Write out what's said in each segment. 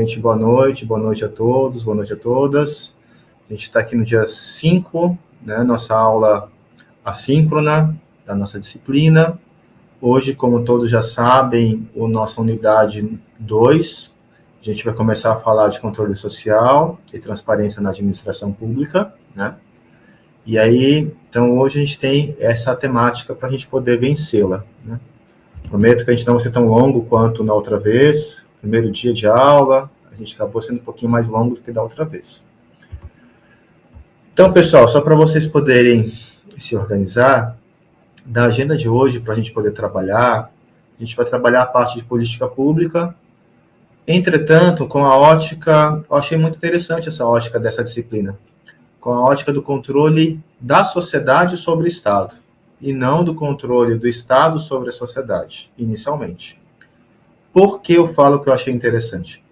gente, boa noite a todos, boa noite a todas. A gente está aqui no dia 5, né, nossa aula assíncrona da nossa disciplina. Hoje, como todos já sabem, a nossa unidade 2, a gente vai começar a falar de controle social e transparência na administração pública, né? E aí, então, hoje a gente tem essa temática para a gente poder vencê-la, né? Prometo que a gente não vai ser tão longo quanto na outra vez. Primeiro dia de aula, a gente acabou sendo um pouquinho mais longo do que da outra vez. Então, pessoal, só para vocês poderem se organizar, da agenda de hoje, para a gente poder trabalhar, a gente vai trabalhar a parte de política pública. Entretanto, com a ótica, eu achei muito interessante essa ótica dessa disciplina, com a ótica do controle da sociedade sobre o Estado, e não do controle do Estado sobre a sociedade, inicialmente. Por que eu falo que eu achei interessante?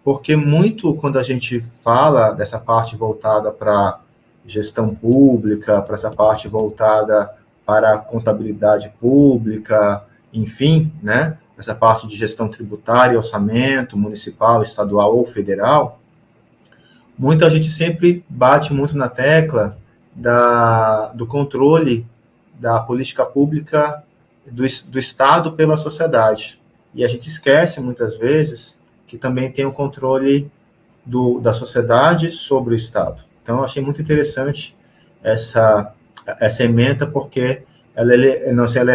Porque muito, quando a gente fala dessa parte voltada para gestão pública, para essa parte voltada para a contabilidade pública, enfim, né, essa parte de gestão tributária, orçamento municipal, estadual ou federal, muita gente sempre bate muito na tecla do controle da política pública do Estado pela sociedade. E a gente esquece, muitas vezes, que também tem o controle da sociedade sobre o Estado. Então, eu achei muito interessante essa ementa, porque ela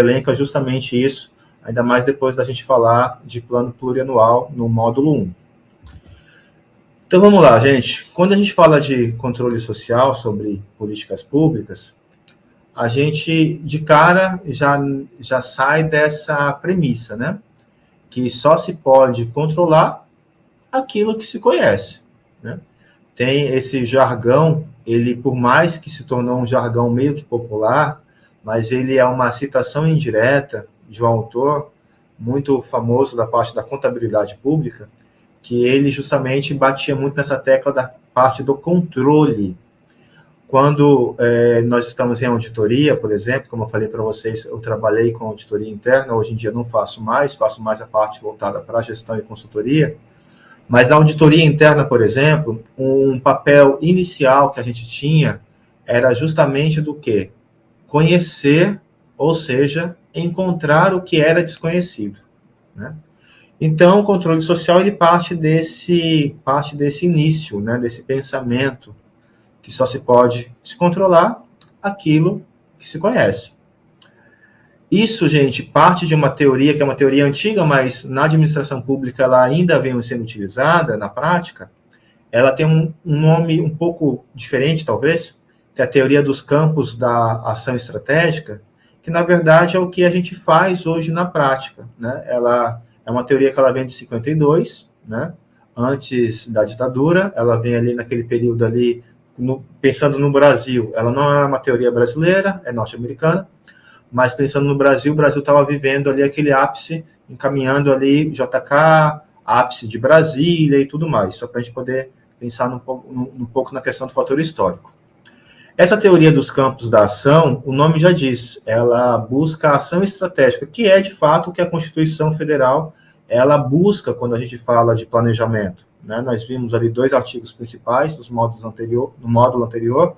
elenca justamente isso, ainda mais depois da gente falar de plano plurianual no módulo 1. Então, vamos lá, gente. Quando a gente fala de controle social sobre políticas públicas, a gente, de cara, já sai dessa premissa, né? Que só se pode controlar aquilo que se conhece, né? Tem esse jargão, ele, por mais que se tornou um jargão meio que popular, mas ele é uma citação indireta de um autor muito famoso da parte da contabilidade pública, que ele justamente batia muito nessa tecla da parte do controle. Quando nós estamos em auditoria, por exemplo, como eu falei para vocês, eu trabalhei com auditoria interna, hoje em dia não faço mais a parte voltada para a gestão e consultoria, mas na auditoria interna, por exemplo, um papel inicial que a gente tinha era justamente do quê? Conhecer, ou seja, encontrar o que era desconhecido, né? Então, o controle social, ele parte desse início, né, desse pensamento, que só se pode se controlar aquilo que se conhece. Isso, gente, parte de uma teoria, que é uma teoria antiga, mas na administração pública ela ainda vem sendo utilizada na prática. Ela tem um nome um pouco diferente, talvez, que é a teoria dos campos da ação estratégica, que, na verdade, é o que a gente faz hoje na prática, né? Ela é uma teoria que ela vem de 52, né? Antes da ditadura, ela vem ali naquele período ali, pensando no Brasil, ela não é uma teoria brasileira, é norte-americana, mas pensando no Brasil, o Brasil estava vivendo ali aquele ápice, encaminhando ali JK, ápice de Brasília e tudo mais, só para a gente poder pensar um pouco na questão do fator histórico. Essa teoria dos campos da ação, o nome já diz, ela busca a ação estratégica, que é, de fato, o que a Constituição Federal ela busca quando a gente fala de planejamento, né? Nós vimos ali 2 artigos principais no módulo anterior,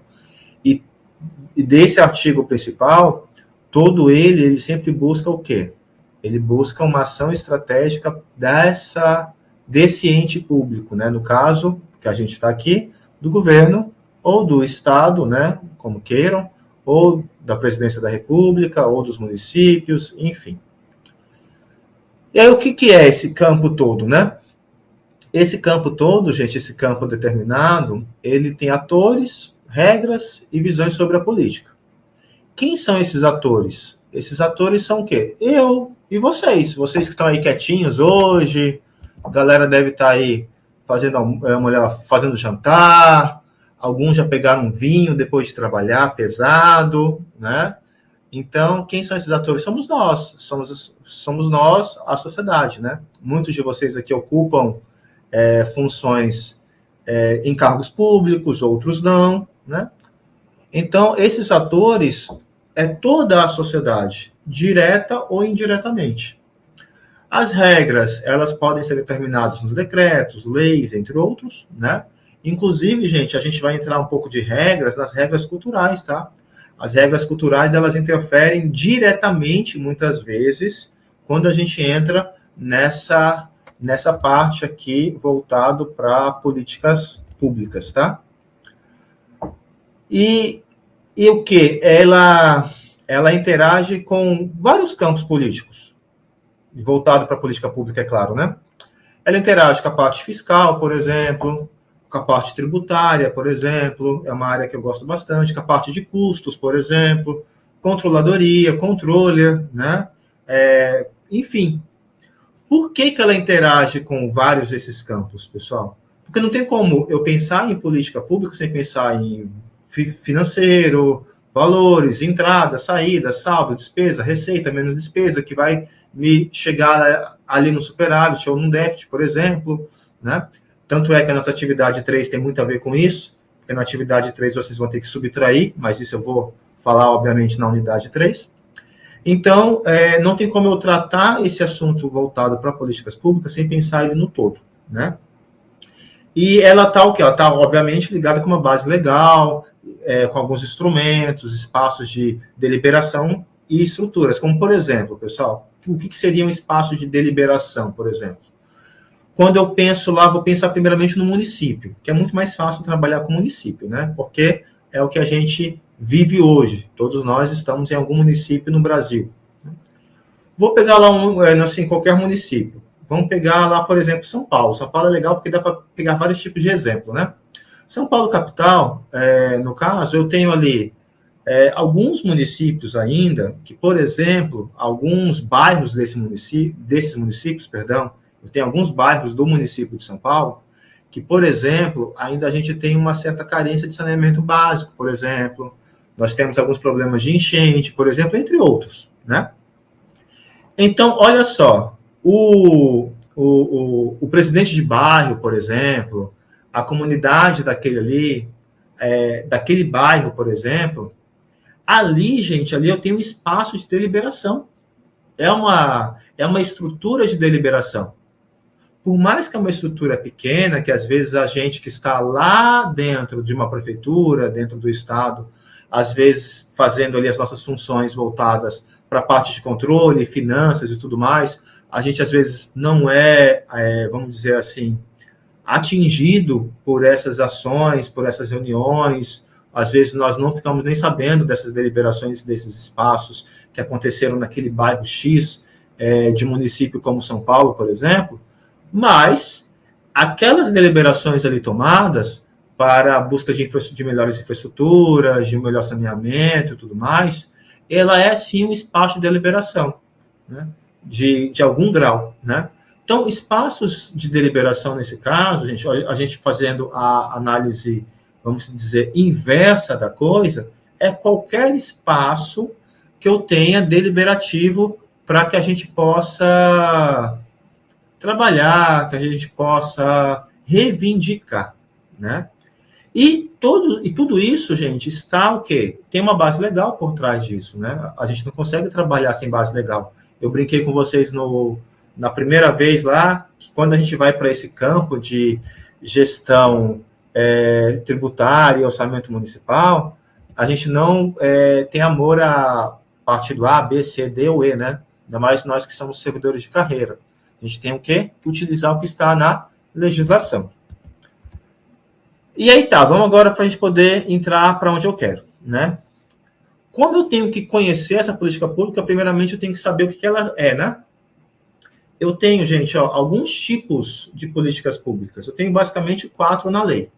e desse artigo principal, todo ele sempre busca o quê? Ele busca uma ação estratégica desse ente público, né? No caso, que a gente está aqui, do governo, ou do Estado, né? Como queiram, ou da Presidência da República, ou dos municípios, enfim. E aí, o que é esse campo todo, né? Esse campo todo, gente, esse campo determinado, ele tem atores, regras e visões sobre a política. Quem são esses atores? Esses atores são o quê? Eu e vocês. Vocês que estão aí quietinhos hoje, a galera deve estar aí fazendo jantar, alguns já pegaram um vinho depois de trabalhar pesado, né? Então, quem são esses atores? Somos nós. Somos nós, a sociedade, né? Muitos de vocês aqui ocupam funções em cargos públicos, outros não, né? Então, esses atores é toda a sociedade, direta ou indiretamente. As regras, elas podem ser determinadas nos decretos, leis, entre outros, né? Inclusive, gente, a gente vai entrar um pouco de regras nas regras culturais, tá? As regras culturais, elas interferem diretamente, muitas vezes, quando a gente entra nessa parte aqui, voltado para políticas públicas, tá? E o que? Ela interage com vários campos políticos, voltado para a política pública, é claro, né? Ela interage com a parte fiscal, por exemplo, com a parte tributária, por exemplo, é uma área que eu gosto bastante, com a parte de custos, por exemplo, controladoria, controle, né? Enfim, por que ela interage com vários desses campos, pessoal? Porque não tem como eu pensar em política pública sem pensar em financeiro, valores, entrada, saída, saldo, despesa, receita menos despesa, que vai me chegar ali no superávit ou no déficit, por exemplo, né? Tanto é que a nossa atividade 3 tem muito a ver com isso, porque na atividade 3 vocês vão ter que subtrair, mas isso eu vou falar, obviamente, na unidade 3. Então, não tem como eu tratar esse assunto voltado para políticas públicas sem pensar ele no todo, né? E ela está o quê? Ela está, obviamente, ligada com uma base legal, com alguns instrumentos, espaços de deliberação e estruturas, como, por exemplo, pessoal, o que seria um espaço de deliberação, por exemplo? Quando eu penso lá, vou pensar primeiramente no município, que é muito mais fácil trabalhar com o município, né? Porque é o que a gente vive hoje. Todos nós estamos em algum município no Brasil. Vou pegar lá assim, qualquer município. Vamos pegar lá, por exemplo, São Paulo. São Paulo é legal porque dá para pegar vários tipos de exemplo, né? São Paulo capital, no caso, eu tenho ali alguns municípios ainda que, por exemplo, alguns bairros desses municípios, eu tenho alguns bairros do município de São Paulo que, por exemplo, ainda a gente tem uma certa carência de saneamento básico, por exemplo. Nós temos alguns problemas de enchente, por exemplo, entre outros, né? Então, olha só, o presidente de bairro, por exemplo, a comunidade daquele ali, daquele bairro, por exemplo, ali, gente, ali eu tenho um espaço de deliberação. É uma estrutura de deliberação. Por mais que é uma estrutura pequena, que às vezes a gente que está lá dentro de uma prefeitura, dentro do Estado, às vezes fazendo ali as nossas funções voltadas para a parte de controle, finanças e tudo mais, a gente às vezes não vamos dizer assim, atingido por essas ações, por essas reuniões. Às vezes nós não ficamos nem sabendo dessas deliberações, desses espaços que aconteceram naquele bairro X de município como São Paulo, por exemplo, mas aquelas deliberações ali tomadas para a busca de melhores infraestruturas, de melhor saneamento e tudo mais, ela é sim um espaço de deliberação, né? de algum grau, né? Então, espaços de deliberação nesse caso, a gente fazendo a análise, vamos dizer, inversa da coisa, é qualquer espaço que eu tenha deliberativo para que a gente possa trabalhar, que a gente possa reivindicar, né? E tudo isso, gente, está o quê? Tem uma base legal por trás disso, né? A gente não consegue trabalhar sem base legal. Eu brinquei com vocês na primeira vez lá, que quando a gente vai para esse campo de gestão tributária e orçamento municipal, a gente não tem amor a partido A, B, C, D ou E, né? Ainda mais nós que somos servidores de carreira. A gente tem o quê? Que utilizar o que está na legislação. E aí tá, vamos agora para a gente poder entrar para onde eu quero, né? Como eu tenho que conhecer essa política pública, primeiramente eu tenho que saber o que ela é, né? Eu tenho, gente, alguns tipos de políticas públicas. Eu tenho basicamente 4 na lei.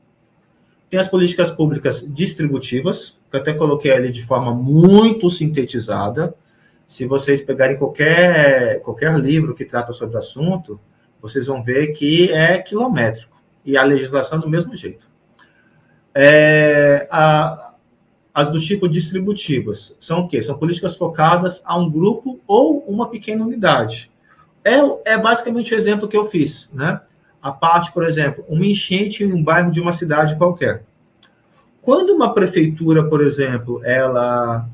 Tem as políticas públicas distributivas, que eu até coloquei ali de forma muito sintetizada. Se vocês pegarem qualquer livro que trata sobre o assunto, vocês vão ver que é quilométrico. E a legislação do mesmo jeito. As do tipo distributivas são o quê? São políticas focadas a um grupo ou uma pequena unidade. É basicamente o exemplo que eu fiz, né? A parte, por exemplo, uma enchente em um bairro de uma cidade qualquer. Quando uma prefeitura, por exemplo, ela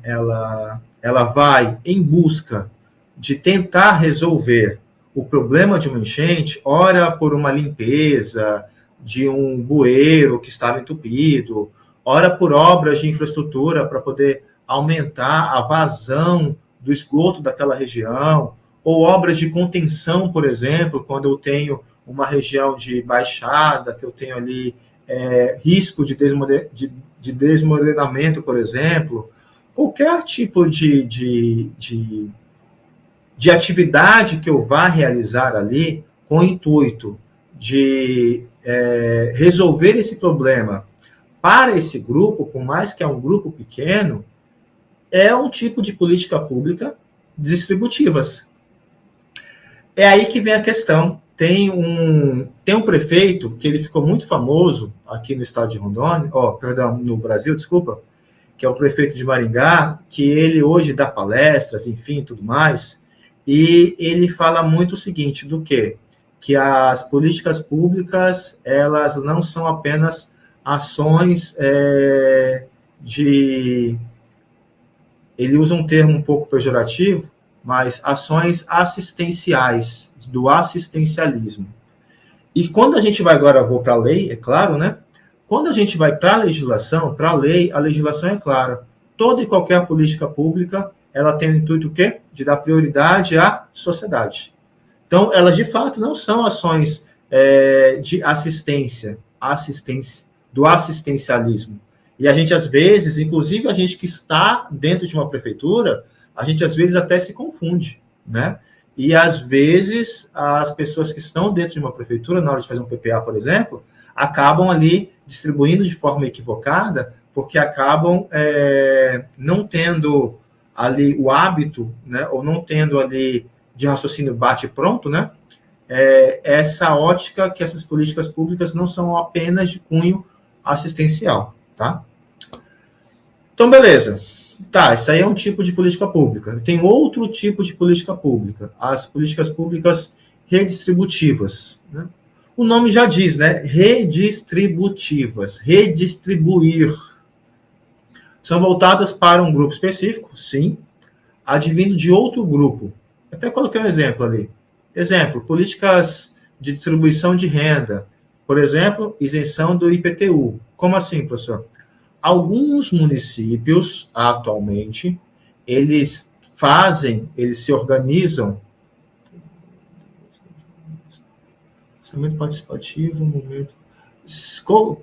vai em busca de tentar resolver o problema de uma enchente, ora por uma limpeza de um bueiro que estava entupido, ora por obras de infraestrutura para poder aumentar a vazão do esgoto daquela região, ou obras de contenção, por exemplo, quando eu tenho uma região de baixada, que eu tenho ali risco de desmoronamento, por exemplo, qualquer tipo de atividade que eu vá realizar ali com o intuito de resolver esse problema para esse grupo, por mais que é um grupo pequeno, é um tipo de política pública distributivas. É aí que vem a questão. Tem um prefeito que ele ficou muito famoso aqui no estado de Rondônia, no Brasil, desculpa, que é o prefeito de Maringá, que ele hoje dá palestras, enfim, tudo mais, e ele fala muito o seguinte, do quê? Que as políticas públicas, elas não são apenas ações ele usa um termo um pouco pejorativo, mas ações assistenciais, do assistencialismo. E quando a gente vai agora, vou para a lei, é claro, né? Quando a gente vai para a legislação, para a legislação é clara. Toda e qualquer política pública, ela tem o intuito o quê? De dar prioridade à sociedade. Então, elas de fato não são ações de assistência, do assistencialismo. E a gente, às vezes, inclusive a gente que está dentro de uma prefeitura, a gente, às vezes, até se confunde, né? E, às vezes, as pessoas que estão dentro de uma prefeitura, na hora de fazer um PPA, por exemplo, acabam ali distribuindo de forma equivocada, porque acabam não tendo ali o hábito, né? Ou não tendo ali de raciocínio bate-pronto, né? Essa ótica que essas políticas públicas não são apenas de cunho assistencial, tá? Então, beleza. Tá, isso aí é um tipo de política pública. Tem outro tipo de política pública, as políticas públicas redistributivas, né? O nome já diz, né? Redistributivas, redistribuir. São voltadas para um grupo específico, sim, advindo de outro grupo. Até coloquei um exemplo ali. Exemplo, políticas de distribuição de renda. Por exemplo, isenção do IPTU. Como assim, professor? Alguns municípios, atualmente, eles se organizam. Orçamento participativo, momento.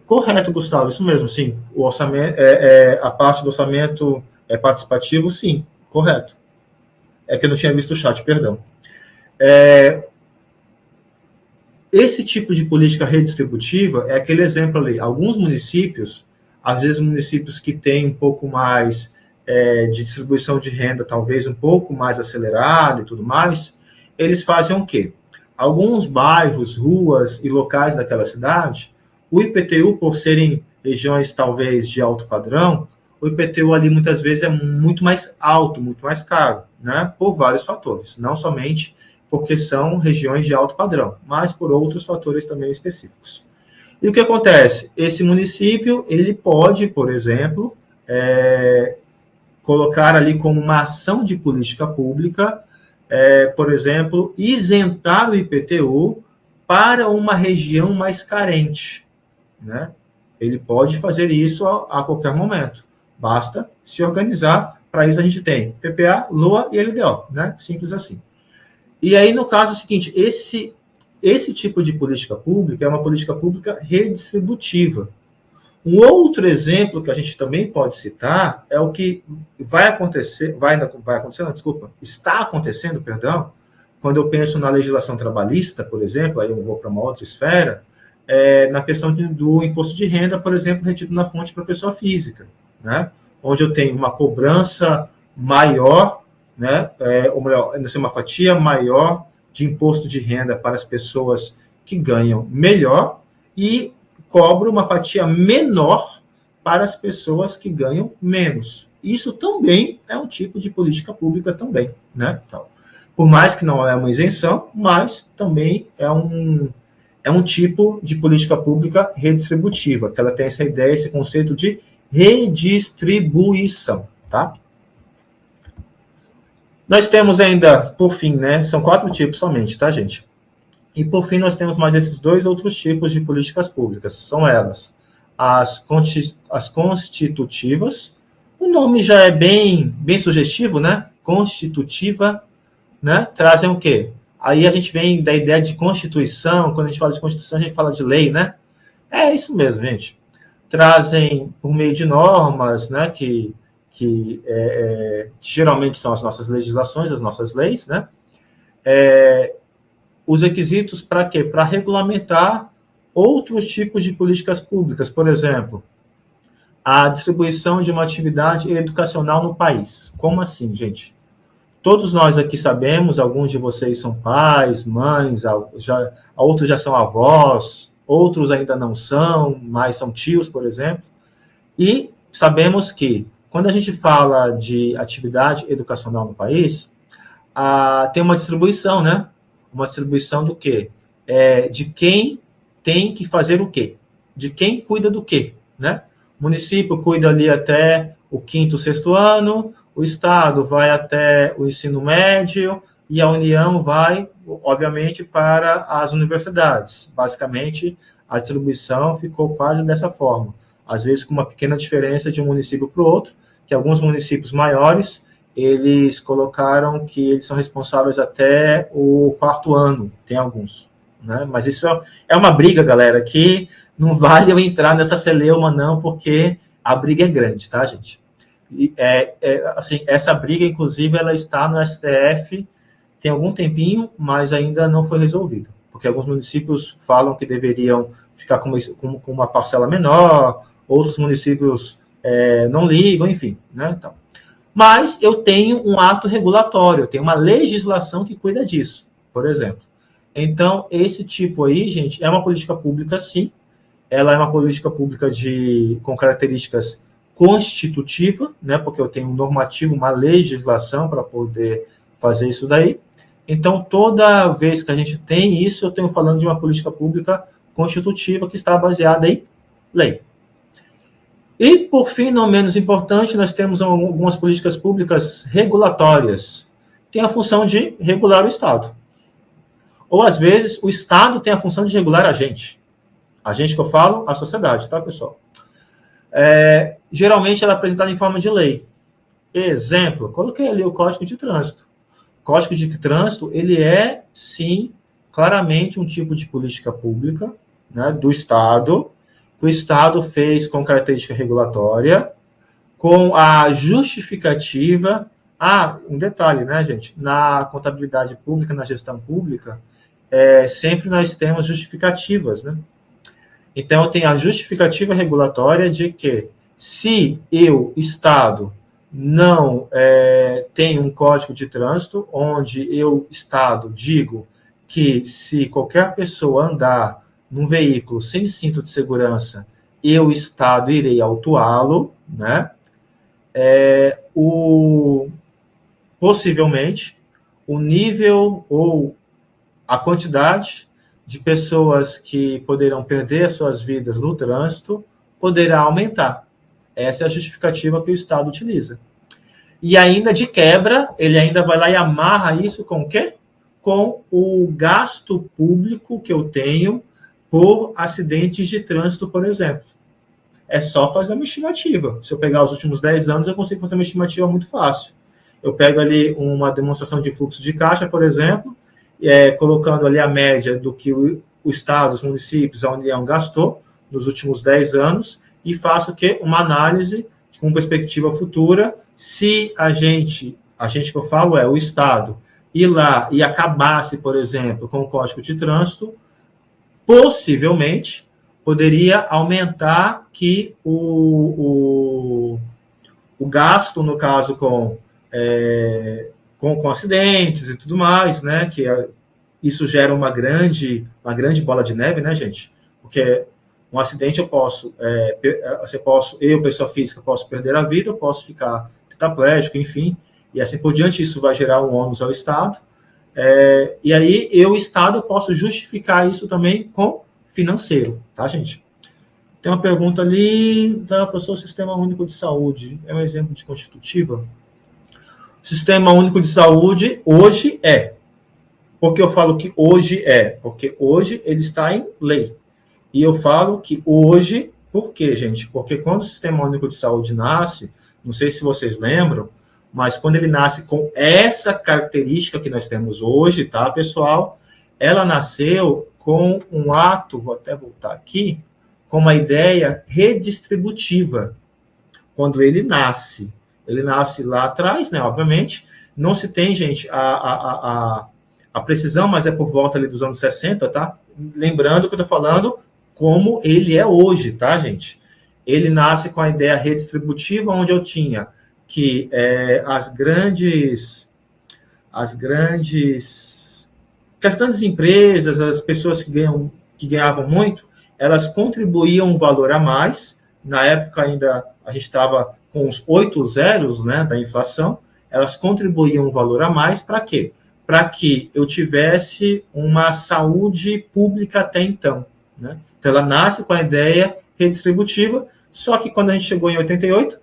Correto, Gustavo, isso mesmo, sim. O orçamento, a parte do orçamento participativo, sim, correto. É que eu não tinha visto o chat, perdão. Esse tipo de política redistributiva é aquele exemplo ali. Alguns municípios, às vezes municípios que têm um pouco mais de distribuição de renda, talvez um pouco mais acelerada e tudo mais, eles fazem o quê? Alguns bairros, ruas e locais daquela cidade, o IPTU, por serem regiões talvez de alto padrão, o IPTU ali muitas vezes é muito mais alto, muito mais caro, né? Por vários fatores, não somente porque são regiões de alto padrão, mas por outros fatores também específicos. E o que acontece? Esse município, ele pode, por exemplo, colocar ali como uma ação de política pública, por exemplo, isentar o IPTU para uma região mais carente, né? Ele pode fazer isso a qualquer momento. Basta se organizar. Para isso a gente tem PPA, LOA e LDO, né? Simples assim. E aí, no caso, é o seguinte, esse tipo de política pública é uma política pública redistributiva. Um outro exemplo que a gente também pode citar é o que está acontecendo, quando eu penso na legislação trabalhista, por exemplo, aí eu vou para uma outra esfera, na questão do imposto de renda, por exemplo, retido na fonte para pessoa física, né? Onde eu tenho uma cobrança maior, né? Ou melhor, uma fatia maior de imposto de renda para as pessoas que ganham melhor e cobro uma fatia menor para as pessoas que ganham menos. Isso também é um tipo de política pública também, né? Então, por mais que não é uma isenção, mas também é um tipo de política pública redistributiva, que ela tem essa ideia, esse conceito de redistribuição, tá? Nós temos ainda, por fim, né, são 4 tipos somente, tá, gente? E, por fim, nós temos mais esses 2 outros tipos de políticas públicas. São elas as constitutivas. O nome já é bem sugestivo, né? Constitutiva, né? Trazem o quê? Aí a gente vem da ideia de Constituição. Quando a gente fala de Constituição, a gente fala de lei, né? É isso mesmo, gente. Trazem por meio de normas, né? Que geralmente são as nossas legislações, as nossas leis, né? Os requisitos para quê? Para regulamentar outros tipos de políticas públicas, por exemplo, a distribuição de uma atividade educacional no país. Como assim, gente? Todos nós aqui sabemos, alguns de vocês são pais, mães, outros já são avós, outros ainda não são, mas são tios, por exemplo, e sabemos que, quando a gente fala de atividade educacional no país, tem uma distribuição, né? Uma distribuição do quê? De quem tem que fazer o quê? De quem cuida do quê, né? O município cuida ali até o 5º, 6º ano, o Estado vai até o ensino médio e a União vai, obviamente, para as universidades. Basicamente, a distribuição ficou quase dessa forma. Às vezes com uma pequena diferença de um município para o outro, que alguns municípios maiores, eles colocaram que eles são responsáveis até o 4º ano, tem alguns, né? Mas isso é uma briga, galera, que não vale eu entrar nessa celeuma, não, porque a briga é grande, tá, gente? E, assim, essa briga, inclusive, ela está no STF tem algum tempinho, mas ainda não foi resolvida, porque alguns municípios falam que deveriam ficar com uma parcela menor, outros municípios não ligam, enfim, né? Então, mas eu tenho um ato regulatório, eu tenho uma legislação que cuida disso, por exemplo. Então, esse tipo aí, gente, é uma política pública, sim. Ela é uma política pública com características constitutiva, né? Porque eu tenho um normativo, uma legislação para poder fazer isso daí. Então, toda vez que a gente tem isso, eu tenho falando de uma política pública constitutiva que está baseada em lei. E, por fim, não menos importante, nós temos algumas políticas públicas regulatórias. Tem a função de regular o Estado. Ou, às vezes, o Estado tem a função de regular a gente. A gente que eu falo, a sociedade, tá, pessoal? Geralmente, ela é apresentada em forma de lei. Exemplo, coloquei ali o Código de Trânsito. O Código de Trânsito, ele é, sim, claramente um tipo de política pública, né, do Estado. O Estado fez com característica regulatória, com a justificativa. Um detalhe, né, gente? Na contabilidade pública, na gestão pública, sempre nós temos justificativas, né? Então, eu tenho a justificativa regulatória de que, se eu, Estado, não tenho um código de trânsito, onde eu, Estado, digo que se qualquer pessoa andar num veículo sem cinto de segurança, eu, Estado, irei autuá-lo, né? Possivelmente, o nível ou a quantidade de pessoas que poderão perder suas vidas no trânsito poderá aumentar. Essa é a justificativa que o Estado utiliza. E ainda, de quebra, ele ainda vai lá e amarra isso com o quê? Com o gasto público que eu tenho por acidentes de trânsito, por exemplo. É só fazer uma estimativa. Se eu pegar os últimos 10 anos, eu consigo fazer uma estimativa muito fácil. Eu pego ali uma demonstração de fluxo de caixa, por exemplo, colocando ali a média do que o Estado, os municípios, a União gastou nos últimos 10 anos e faço uma análise com perspectiva futura. Se a gente que eu falo o Estado, ir lá e acabasse, por exemplo, com o Código de Trânsito, possivelmente poderia aumentar que o gasto, no caso, com acidentes e tudo mais, né? Que isso gera uma grande bola de neve, né, gente? Porque um acidente eu, pessoa física, posso perder a vida, eu posso ficar tetraplégico, enfim, e assim por diante. Isso vai gerar um ônus ao Estado. E aí, eu, Estado, posso justificar isso também com financeiro, tá, gente? Tem uma pergunta ali, professor, Sistema Único de Saúde é um exemplo de constitutiva? Sistema Único de Saúde hoje é. Por que eu falo que hoje é? Porque hoje ele está em lei. E eu falo que hoje, por quê, gente? Porque quando o Sistema Único de Saúde nasce, não sei se vocês lembram, mas quando ele nasce com essa característica que nós temos hoje, tá, pessoal? Ela nasceu com um ato, vou até voltar aqui, com uma ideia redistributiva. Quando ele nasce lá atrás, né, obviamente, não se tem, gente, a precisão, mas é por volta ali dos anos 60, tá? Lembrando que eu estou falando como ele é hoje, tá, gente? Ele nasce com a ideia redistributiva, onde eu tinha que as grandes empresas, as pessoas que ganhavam muito, elas contribuíam um valor a mais. Na época ainda a gente estava com os 8 zeros, né, da inflação, elas contribuíam um valor a mais para quê? Para que eu tivesse uma saúde pública até então, né? Então ela nasce com a ideia redistributiva, só que quando a gente chegou em 88,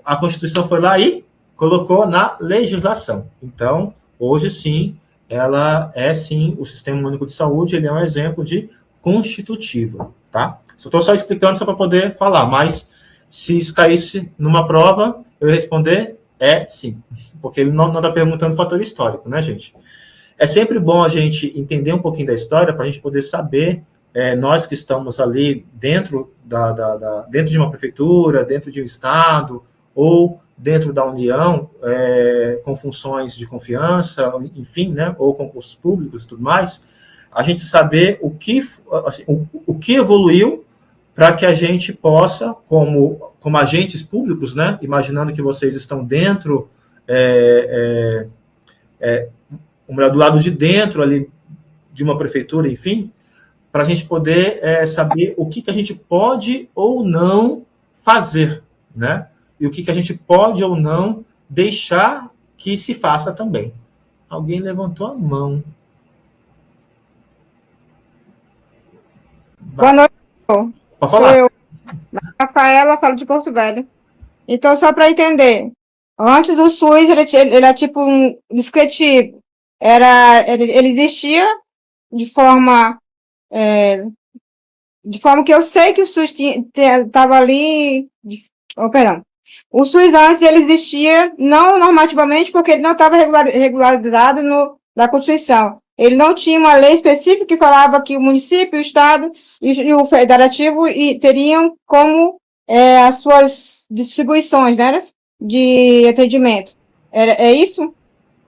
a Constituição foi lá e colocou na legislação. Então, hoje sim, ela é sim, o Sistema Único de Saúde, ele é um exemplo de constitutiva, tá? Estou só explicando só para poder falar, mas se isso caísse numa prova, eu ia responder sim, porque ele não está perguntando fator histórico, né, gente? É sempre bom a gente entender um pouquinho da história para a gente poder saber, nós que estamos ali dentro dentro de uma prefeitura, dentro de um estado, ou dentro da União, com funções de confiança, enfim, né, ou concursos públicos e tudo mais, a gente saber o que evoluiu para que a gente possa, como agentes públicos, né, imaginando que vocês estão dentro, do lado de dentro ali de uma prefeitura, enfim, para a gente poder saber o que a gente pode ou não fazer, né? E o que a gente pode ou não deixar que se faça também. Alguém levantou a mão. Boa noite. Pode falar. Eu, Rafaela, falo de Porto Velho. Então, só para entender, antes o SUS ele era tipo um discretivo. Ele existia de forma que eu sei que o SUS estava ali. Perdão. O SUS antes ele existia não normativamente porque ele não estava regularizado na Constituição. Ele não tinha uma lei específica que falava que o município, o estado e o federativo teriam como as suas distribuições, né, de atendimento. É isso?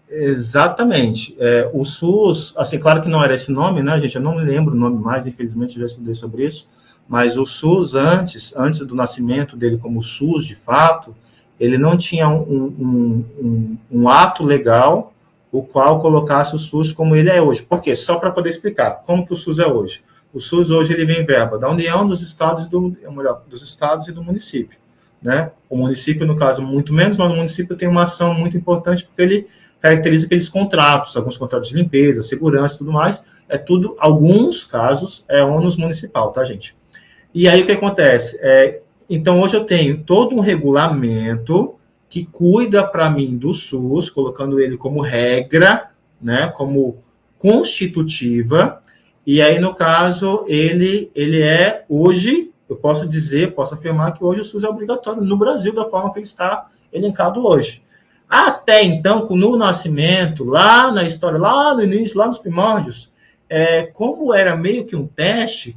Exatamente. O SUS, assim, claro que não era esse nome, né, gente? Eu não me lembro o nome mais, infelizmente, eu já estudei sobre isso, mas o SUS, antes do nascimento dele como SUS, de fato, ele não tinha um ato legal o qual colocasse o SUS como ele é hoje. Por quê? Só para poder explicar como que o SUS é hoje. O SUS hoje ele vem verba da União, dos estados e do município, né? O município, no caso, muito menos, mas o município tem uma ação muito importante porque ele caracteriza aqueles contratos, alguns contratos de limpeza, segurança e tudo mais, tudo, alguns casos, ônus municipal, tá, gente? E aí o que acontece? Então, hoje eu tenho todo um regulamento que cuida para mim do SUS, colocando ele como regra, né, como constitutiva, e aí, no caso, ele é hoje, eu posso afirmar que hoje o SUS é obrigatório no Brasil, da forma que ele está elencado hoje. Até então, no nascimento, lá na história, lá no início, lá nos primórdios, como era meio que um teste,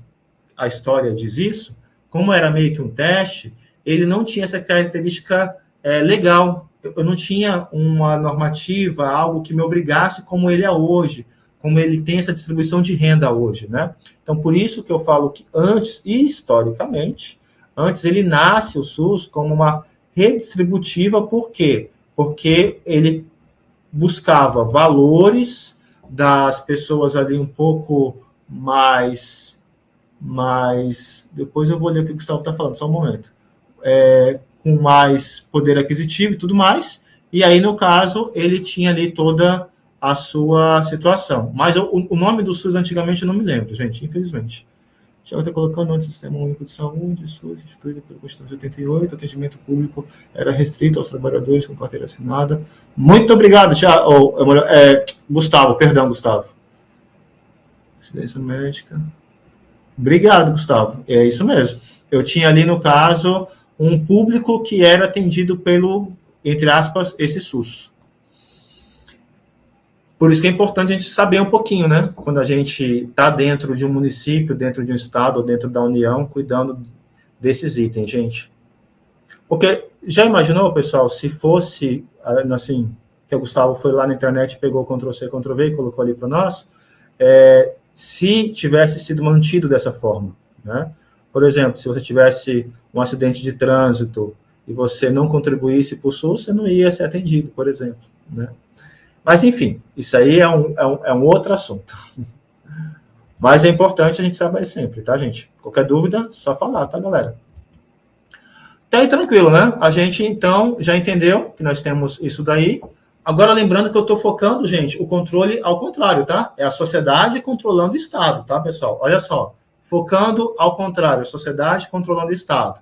a história diz isso, como era meio que um teste, ele não tinha essa característica legal. Eu não tinha uma normativa, algo que me obrigasse como ele é hoje, como ele tem essa distribuição de renda hoje, né? Então, por isso que eu falo que antes, historicamente, ele nasce o SUS como uma redistributiva, por quê? Porque ele buscava valores das pessoas ali um pouco mais... Depois eu vou ler o que o Gustavo está falando, só um momento. Com mais poder aquisitivo e tudo mais, e aí, no caso, ele tinha ali toda a sua situação. Mas o nome do SUS, antigamente, eu não me lembro, gente, infelizmente. Já está colocando antes o Sistema Único de Saúde, SUS, instituído pela Constituição de 88, atendimento público era restrito aos trabalhadores com carteira assinada. Muito obrigado, Gustavo, perdão, Gustavo. Assistência médica. Obrigado, Gustavo. É isso mesmo. Eu tinha ali, no caso, um público que era atendido pelo, entre aspas, esse SUS. Por isso que é importante a gente saber um pouquinho, né? Quando a gente está dentro de um município, dentro de um estado, ou dentro da União, cuidando desses itens, gente. Porque já imaginou, pessoal, se fosse, assim, que o Gustavo foi lá na internet, pegou Ctrl+C, Ctrl+V e colocou ali para nós, se tivesse sido mantido dessa forma, né? Por exemplo, se você tivesse um acidente de trânsito e você não contribuísse para o SUS, você não ia ser atendido, por exemplo, né? Mas, enfim, isso aí é um outro assunto. Mas é importante a gente saber sempre, tá, gente? Qualquer dúvida, só falar, tá, galera? Tá aí tranquilo, né? A gente, então, já entendeu que nós temos isso daí. Agora, lembrando que eu estou focando, gente, o controle ao contrário, tá? É a sociedade controlando o Estado, tá, pessoal? Olha só. Focando ao contrário, a sociedade controlando o Estado.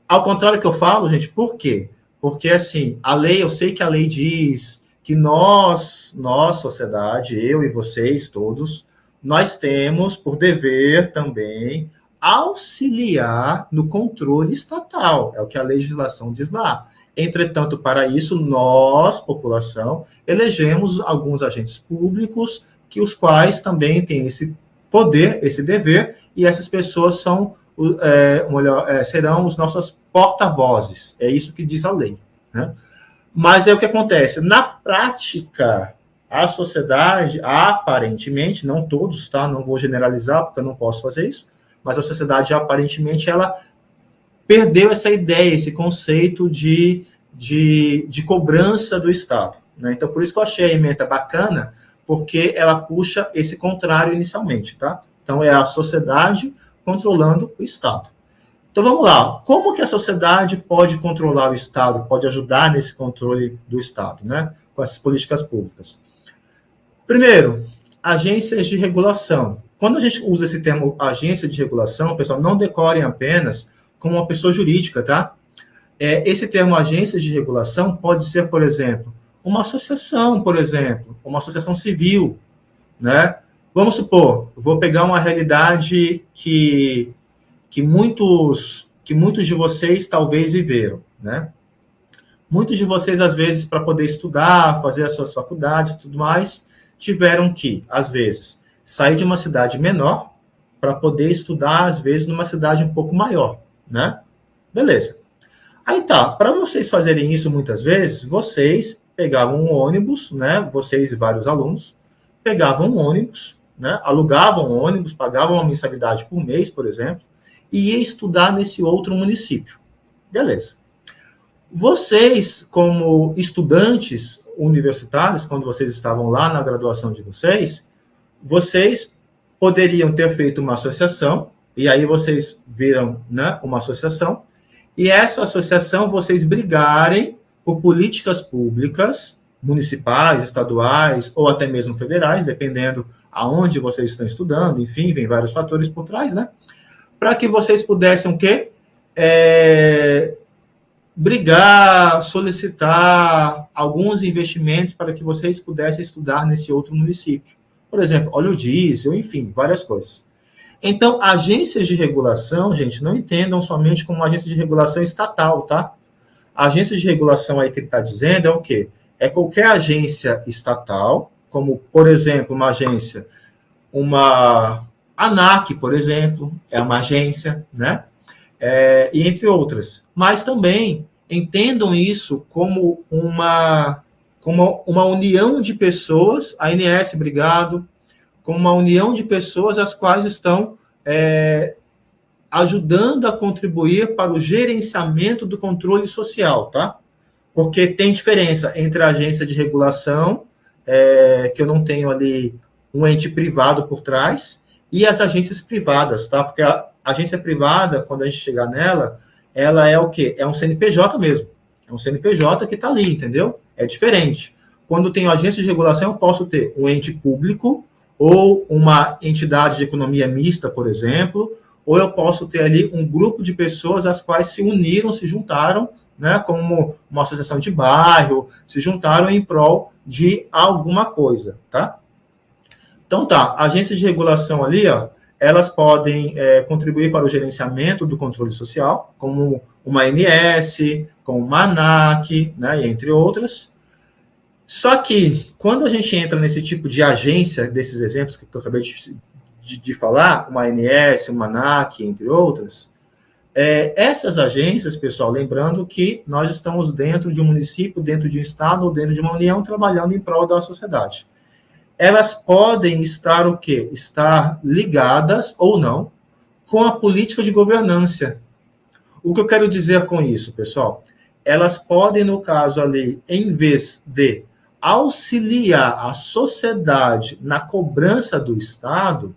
Ao contrário que eu falo, gente, por quê? Porque, assim, a lei, eu sei que a lei diz que nós, sociedade, eu e vocês todos, nós temos por dever também auxiliar no controle estatal. É o que a legislação diz lá. Entretanto, para isso, nós, população, elegemos alguns agentes públicos, que os quais também têm esse poder, esse dever, e essas pessoas são, serão os nossos porta-vozes. É isso que diz a lei, né? Mas é o que acontece. Na prática, a sociedade, aparentemente, não todos, tá? Não vou generalizar, porque eu não posso fazer isso, mas a sociedade, aparentemente, ela perdeu essa ideia, esse conceito de cobrança do Estado, né? Então, por isso que eu achei a ementa bacana, porque ela puxa esse contrário inicialmente, tá? Então, é a sociedade controlando o Estado. Então, vamos lá. Como que a sociedade pode controlar o Estado, pode ajudar nesse controle do Estado, né? Com essas políticas públicas? Primeiro, agências de regulação. Quando a gente usa esse termo agência de regulação, pessoal, não decorem apenas como uma pessoa jurídica, tá? Esse termo agência de regulação pode ser, por exemplo, uma associação, por exemplo, uma associação civil, né? Vamos supor, vou pegar uma realidade que muitos de vocês talvez viveram, né? Muitos de vocês, às vezes, para poder estudar, fazer as suas faculdades e tudo mais, tiveram que, às vezes, sair de uma cidade menor para poder estudar, às vezes, numa cidade um pouco maior, né? Beleza. Aí tá, para vocês fazerem isso muitas vezes, vocês pegavam um ônibus, né? Vocês e vários alunos pegavam um ônibus, né? Alugavam um ônibus, pagavam uma mensalidade por mês, por exemplo, e ia estudar nesse outro município. Beleza. Vocês, como estudantes universitários, quando vocês estavam lá na graduação de vocês poderiam ter feito uma associação, e aí vocês viram, né, uma associação, e essa associação vocês brigarem por políticas públicas, municipais, estaduais, ou até mesmo federais, dependendo aonde vocês estão estudando, enfim, vem vários fatores por trás, né? Para que vocês pudessem o quê? Brigar, solicitar alguns investimentos para que vocês pudessem estudar nesse outro município. Por exemplo, óleo diesel, enfim, várias coisas. Então, agências de regulação, gente, não entendam somente como agência de regulação estatal, tá? A agência de regulação aí que ele está dizendo é o quê? É qualquer agência estatal, como, por exemplo, uma agência, uma ANAC, por exemplo, é uma agência, né? E entre outras. Mas também entendam isso como uma união de pessoas, a ANS, obrigado, como uma união de pessoas as quais estão ajudando a contribuir para o gerenciamento do controle social, tá? Porque tem diferença entre a agência de regulação, que eu não tenho ali um ente privado por trás, e as agências privadas, tá? Porque a agência privada, quando a gente chegar nela, ela é o quê? É um CNPJ mesmo. É um CNPJ que está ali, entendeu? É diferente. Quando eu tenho agência de regulação, eu posso ter um ente público ou uma entidade de economia mista, por exemplo, ou eu posso ter ali um grupo de pessoas as quais se uniram, se juntaram, né, como uma associação de bairro, se juntaram em prol de alguma coisa, tá? Então tá, agências de regulação ali, ó, elas podem contribuir para o gerenciamento do controle social, como uma ANS, como uma ANAC, né, entre outras. Só que, quando a gente entra nesse tipo de agência, desses exemplos que eu acabei de falar, uma ANS, uma ANAC, entre outras, essas agências, pessoal, lembrando que nós estamos dentro de um município, dentro de um estado, ou dentro de uma união, trabalhando em prol da sociedade. Elas podem estar o quê? Estar ligadas, ou não, com a política de governança. O que eu quero dizer com isso, pessoal? Elas podem, no caso ali, em vez de auxiliar a sociedade na cobrança do Estado,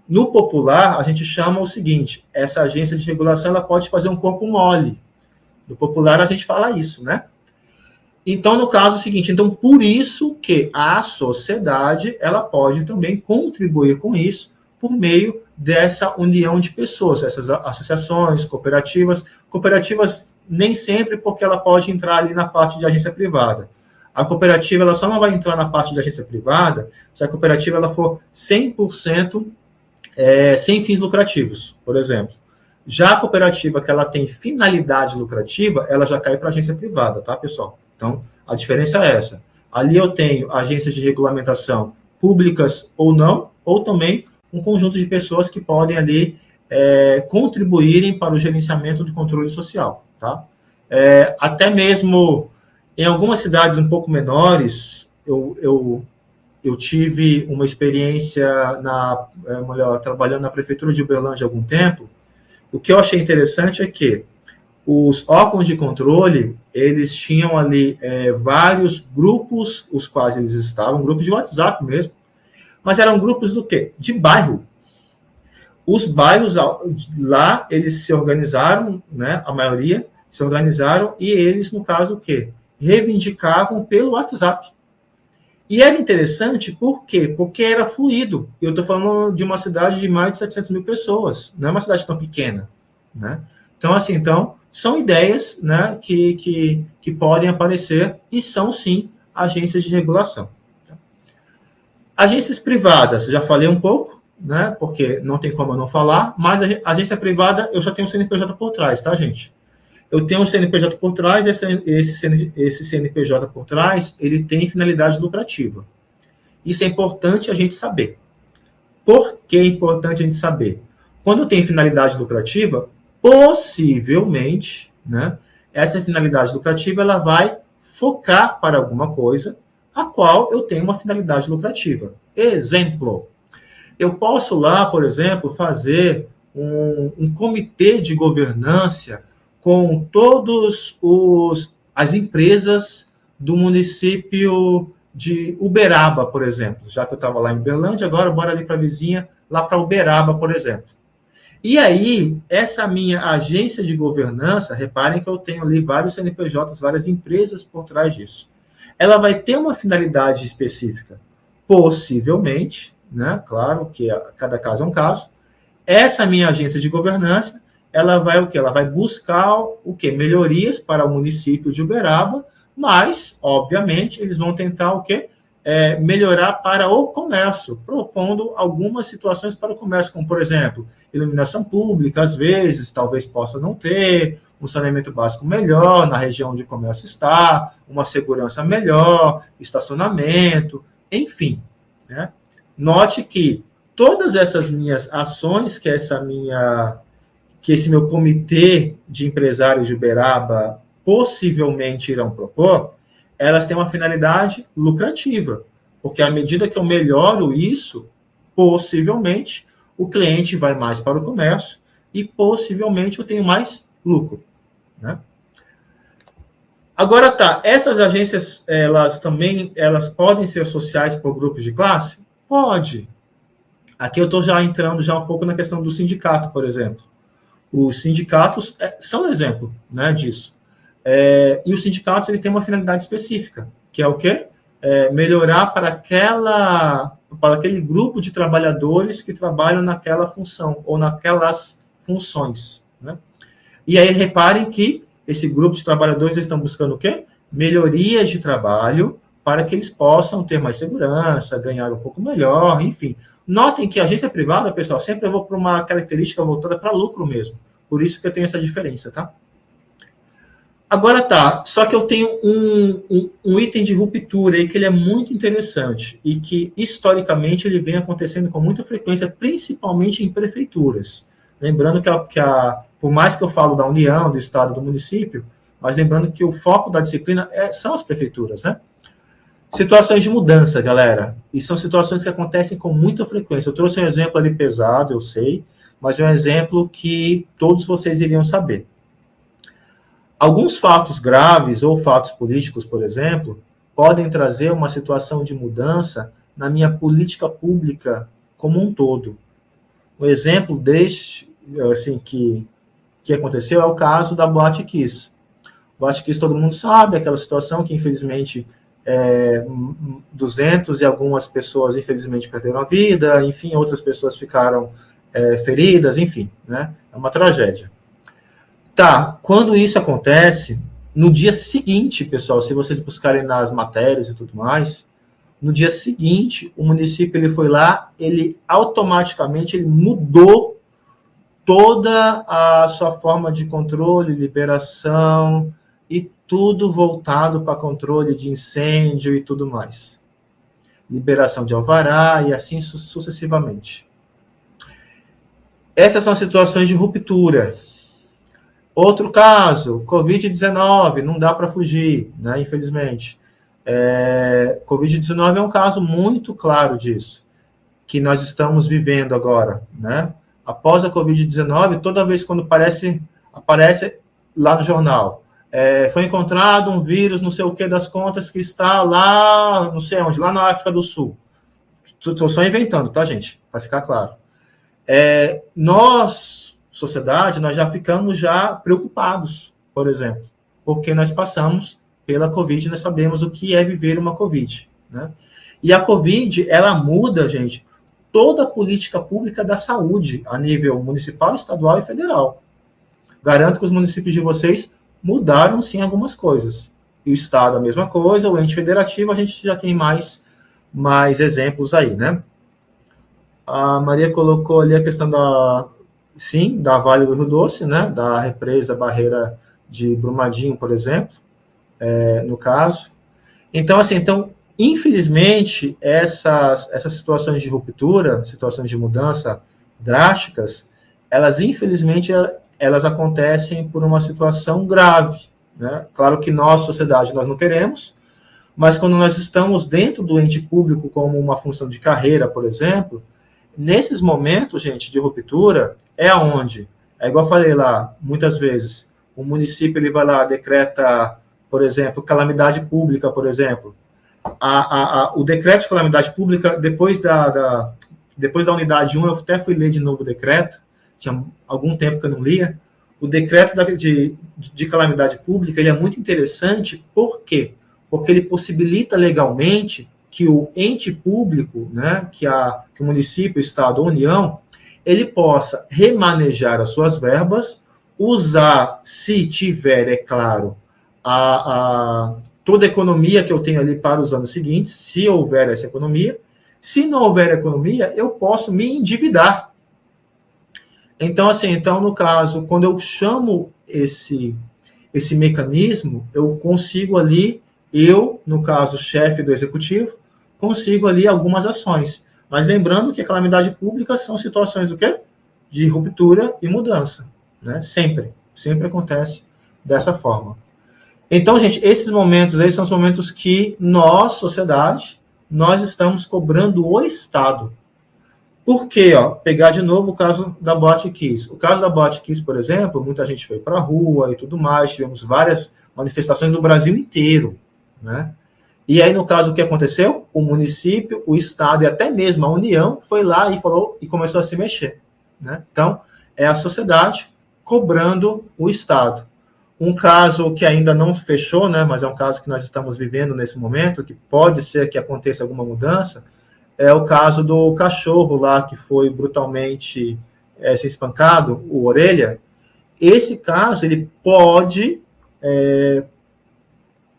no popular, a gente chama o seguinte, essa agência de regulação ela pode fazer um corpo mole. No popular, a gente fala isso, né? Então, no caso, é o seguinte, então, por isso que a sociedade, ela pode também contribuir com isso, por meio dessa união de pessoas, essas associações, cooperativas nem sempre, porque ela pode entrar ali na parte de agência privada. A cooperativa, ela só não vai entrar na parte de agência privada se a cooperativa ela for 100% sem fins lucrativos, por exemplo. Já a cooperativa que ela tem finalidade lucrativa, ela já cai para agência privada, tá, pessoal? Então, a diferença é essa. Ali eu tenho agências de regulamentação públicas ou não, ou também um conjunto de pessoas que podem ali contribuírem para o gerenciamento do controle social, tá? Até mesmo em algumas cidades um pouco menores, eu tive uma experiência trabalhando na prefeitura de Uberlândia há algum tempo. O que eu achei interessante é que os órgãos de controle, eles tinham ali vários grupos, os quais eles estavam, grupos de WhatsApp mesmo, mas eram grupos do quê? De bairro. Os bairros lá, eles se organizaram, né, a maioria se organizaram, e eles, no caso, o quê? Reivindicavam pelo WhatsApp. E era interessante, por quê? Porque era fluido. Eu estou falando de uma cidade de mais de 700 mil pessoas, não é uma cidade tão pequena, né? Então, assim, são ideias, né, que podem aparecer e são, sim, agências de regulação. Agências privadas, já falei um pouco, né, porque não tem como eu não falar, mas a agência privada, eu já tenho um CNPJ por trás, tá, gente? Eu tenho um CNPJ por trás, esse CNPJ por trás, ele tem finalidade lucrativa. Isso é importante a gente saber. Por que é importante a gente saber? Quando tem finalidade lucrativa, possivelmente, né, essa finalidade lucrativa ela vai focar para alguma coisa a qual eu tenho uma finalidade lucrativa. Exemplo, eu posso lá, por exemplo, fazer um comitê de governança com todas as empresas do município de Uberaba, por exemplo. Já que eu estava lá em Uberlândia, agora bora ali para a vizinha, lá para Uberaba, por exemplo. E aí, essa minha agência de governança, reparem que eu tenho ali vários CNPJs, várias empresas por trás disso. Ela vai ter uma finalidade específica, possivelmente, né? Claro que cada caso é um caso. Essa minha agência de governança, ela vai o quê? Ela vai buscar o quê? Melhorias para o município de Uberaba, mas, obviamente, eles vão tentar o quê? Melhorar para o comércio, propondo algumas situações para o comércio, como, por exemplo, iluminação pública, às vezes, talvez possa não ter, um saneamento básico melhor na região onde o comércio está, uma segurança melhor, estacionamento, enfim. Né? Note que todas essas minhas ações, que esse meu comitê de empresários de Uberaba possivelmente irão propor, elas têm uma finalidade lucrativa, porque à medida que eu melhoro isso, possivelmente o cliente vai mais para o comércio e possivelmente eu tenho mais lucro. Né? Agora tá, essas agências, elas podem ser sociais por grupos de classe? Pode. Aqui eu estou já entrando um pouco na questão do sindicato, por exemplo. Os sindicatos são exemplo, né, disso. E os sindicatos ele tem uma finalidade específica, que é o quê? Melhorar para para aquele grupo de trabalhadores que trabalham naquela função ou naquelas funções, né? E aí reparem que esse grupo de trabalhadores estão buscando o quê? Melhorias de trabalho para que eles possam ter mais segurança, ganhar um pouco melhor, enfim. Notem que a agência privada, pessoal, sempre eu vou para uma característica voltada para lucro mesmo. Por isso que eu tenho essa diferença, tá? Agora tá, só que eu tenho um item de ruptura aí que ele é muito interessante e que, historicamente, ele vem acontecendo com muita frequência, principalmente em prefeituras. Lembrando por mais que eu falo da União, do Estado, do município, mas lembrando que o foco da disciplina são as prefeituras, né? Situações de mudança, galera, e são situações que acontecem com muita frequência. Eu trouxe um exemplo ali pesado, eu sei, mas é um exemplo que todos vocês iriam saber. Alguns fatos graves ou fatos políticos, por exemplo, podem trazer uma situação de mudança na minha política pública como um todo. Um exemplo assim, que aconteceu é o caso da Boate Kiss. Boate Kiss, todo mundo sabe, aquela situação que, infelizmente, 200 e algumas pessoas, infelizmente, perderam a vida, enfim, outras pessoas ficaram feridas, enfim, né? É uma tragédia. Tá, quando isso acontece, no dia seguinte, pessoal, se vocês buscarem nas matérias e tudo mais, no dia seguinte, o município ele foi lá, ele automaticamente ele mudou toda a sua forma de controle, liberação e tudo voltado para controle de incêndio e tudo mais. Liberação de alvará e assim sucessivamente. Essas são situações de ruptura. Outro caso, Covid-19, não dá para fugir, né, infelizmente. Covid-19 é um caso muito claro disso, que nós estamos vivendo agora, né? Após a Covid-19, toda vez quando aparece lá no jornal, foi encontrado um vírus, não sei o que das contas, que está lá, não sei onde, lá na África do Sul. Estou só inventando, tá, gente? Para ficar claro. Nós, sociedade, nós já ficamos preocupados, por exemplo, porque nós passamos pela Covid, nós sabemos o que é viver uma Covid, né? E a Covid, ela muda, gente, toda a política pública da saúde, a nível municipal, estadual e federal. Garanto que os municípios de vocês mudaram, sim, algumas coisas. E o Estado, a mesma coisa, o ente federativo, a gente já tem mais exemplos aí, né? A Maria colocou ali a questão da Vale do Rio Doce, né? Da represa Barreira de Brumadinho, por exemplo, no caso. Então, assim, infelizmente, essas situações de ruptura, situações de mudança drásticas, infelizmente, elas acontecem por uma situação grave, né? Claro que nós, sociedade, nós não queremos, mas quando nós estamos dentro do ente público como uma função de carreira, por exemplo, nesses momentos, gente, de ruptura, onde, igual eu falei lá, muitas vezes, o município ele vai lá, decreta, por exemplo, calamidade pública, por exemplo. O decreto de calamidade pública, depois da unidade 1, eu até fui ler de novo o decreto, tinha algum tempo que eu não lia. O decreto de calamidade pública ele é muito interessante, por quê? Porque ele possibilita legalmente que o ente público, né, que o município, o Estado ou a União, ele possa remanejar as suas verbas, usar, se tiver, é claro, toda a economia que eu tenho ali para os anos seguintes, se houver essa economia. Se não houver economia, eu posso me endividar. Então, no caso, quando eu chamo esse mecanismo, eu consigo ali, no caso, chefe do executivo, consigo ali algumas ações. Mas lembrando que a calamidade pública são situações do quê? De ruptura e mudança, né? Sempre acontece dessa forma. Então, gente, esses momentos aí são os momentos que nós, sociedade, nós estamos cobrando o Estado. Por quê? Pegar de novo o caso da Boate Kiss. O caso da Boate Kiss, por exemplo, muita gente foi para a rua e tudo mais, tivemos várias manifestações no Brasil inteiro, né? E aí, no caso, o que aconteceu? O município, o Estado e até mesmo a União foi lá e falou e começou a se mexer, né? Então, é a sociedade cobrando o Estado. Um caso que ainda não fechou, né, mas é um caso que nós estamos vivendo nesse momento, que pode ser que aconteça alguma mudança, é o caso do cachorro lá que foi brutalmente ser espancado, o Orelha. Esse caso, ele pode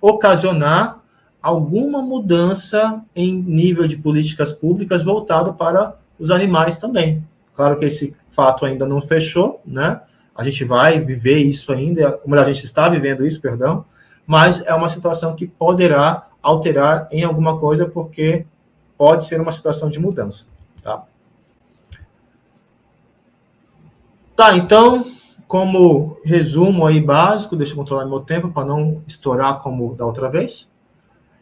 ocasionar alguma mudança em nível de políticas públicas voltado para os animais também. Claro que esse fato ainda não fechou, né? A gente vai viver isso ainda, a gente está vivendo isso, perdão, mas é uma situação que poderá alterar em alguma coisa, porque pode ser uma situação de mudança, tá? Tá, então, como resumo aí básico, deixa eu controlar meu tempo para não estourar como da outra vez.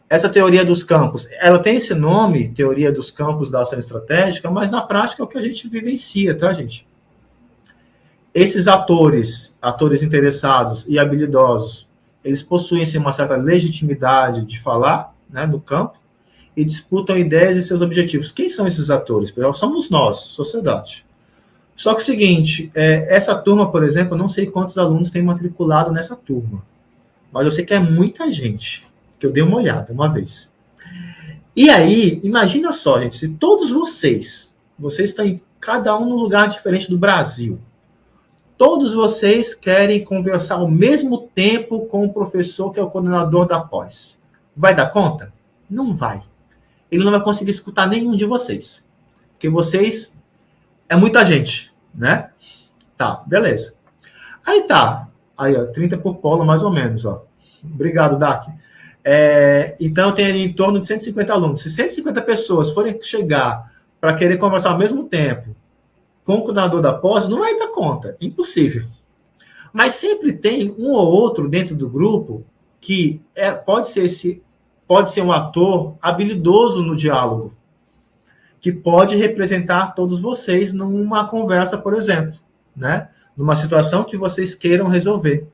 Essa teoria dos campos, ela tem esse nome, teoria dos campos da ação estratégica, mas na prática é o que a gente vivencia, tá, gente? Esses atores interessados e habilidosos, eles possuem uma certa legitimidade de falar, né, no campo, e disputam ideias e seus objetivos. Quem são esses atores? Somos nós, sociedade. Só que é o seguinte, essa turma, por exemplo, eu não sei quantos alunos têm matriculado nessa turma, mas eu sei que é muita gente, que eu dei uma olhada uma vez. E aí, imagina só, gente, se todos vocês estão em cada um num lugar diferente do Brasil, todos vocês querem conversar ao mesmo tempo com o professor que é o coordenador da pós. Vai dar conta? Não vai. Ele não vai conseguir escutar nenhum de vocês. Porque vocês... é muita gente, né? Tá, beleza. Aí tá. Aí, ó, 30 por polo, mais ou menos, ó. Obrigado, Dak. Então, eu tenho ali em torno de 150 alunos. Se 150 pessoas forem chegar para querer conversar ao mesmo tempo com o coordenador da pós, não vai dar conta. Impossível. Mas sempre tem um ou outro dentro do grupo que pode ser um ator habilidoso no diálogo, que pode representar todos vocês numa conversa, por exemplo, né? Numa situação que vocês queiram resolver.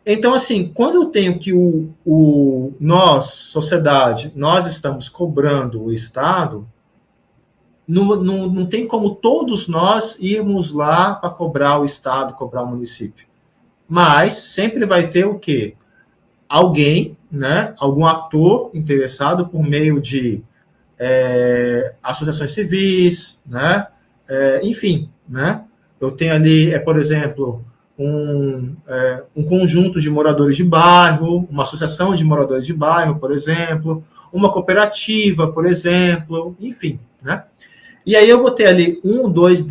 Então, assim, quando eu tenho que nós, sociedade, nós estamos cobrando o Estado, não tem como todos nós irmos lá para cobrar o Estado, cobrar o município. Mas sempre vai ter o quê? Alguém, né? Algum ator interessado por meio de associações civis, né? Enfim, né? Eu tenho ali, por exemplo, um conjunto de moradores de bairro, uma associação de moradores de bairro, por exemplo, uma cooperativa, por exemplo, enfim, né? E aí eu vou ter ali 1, 2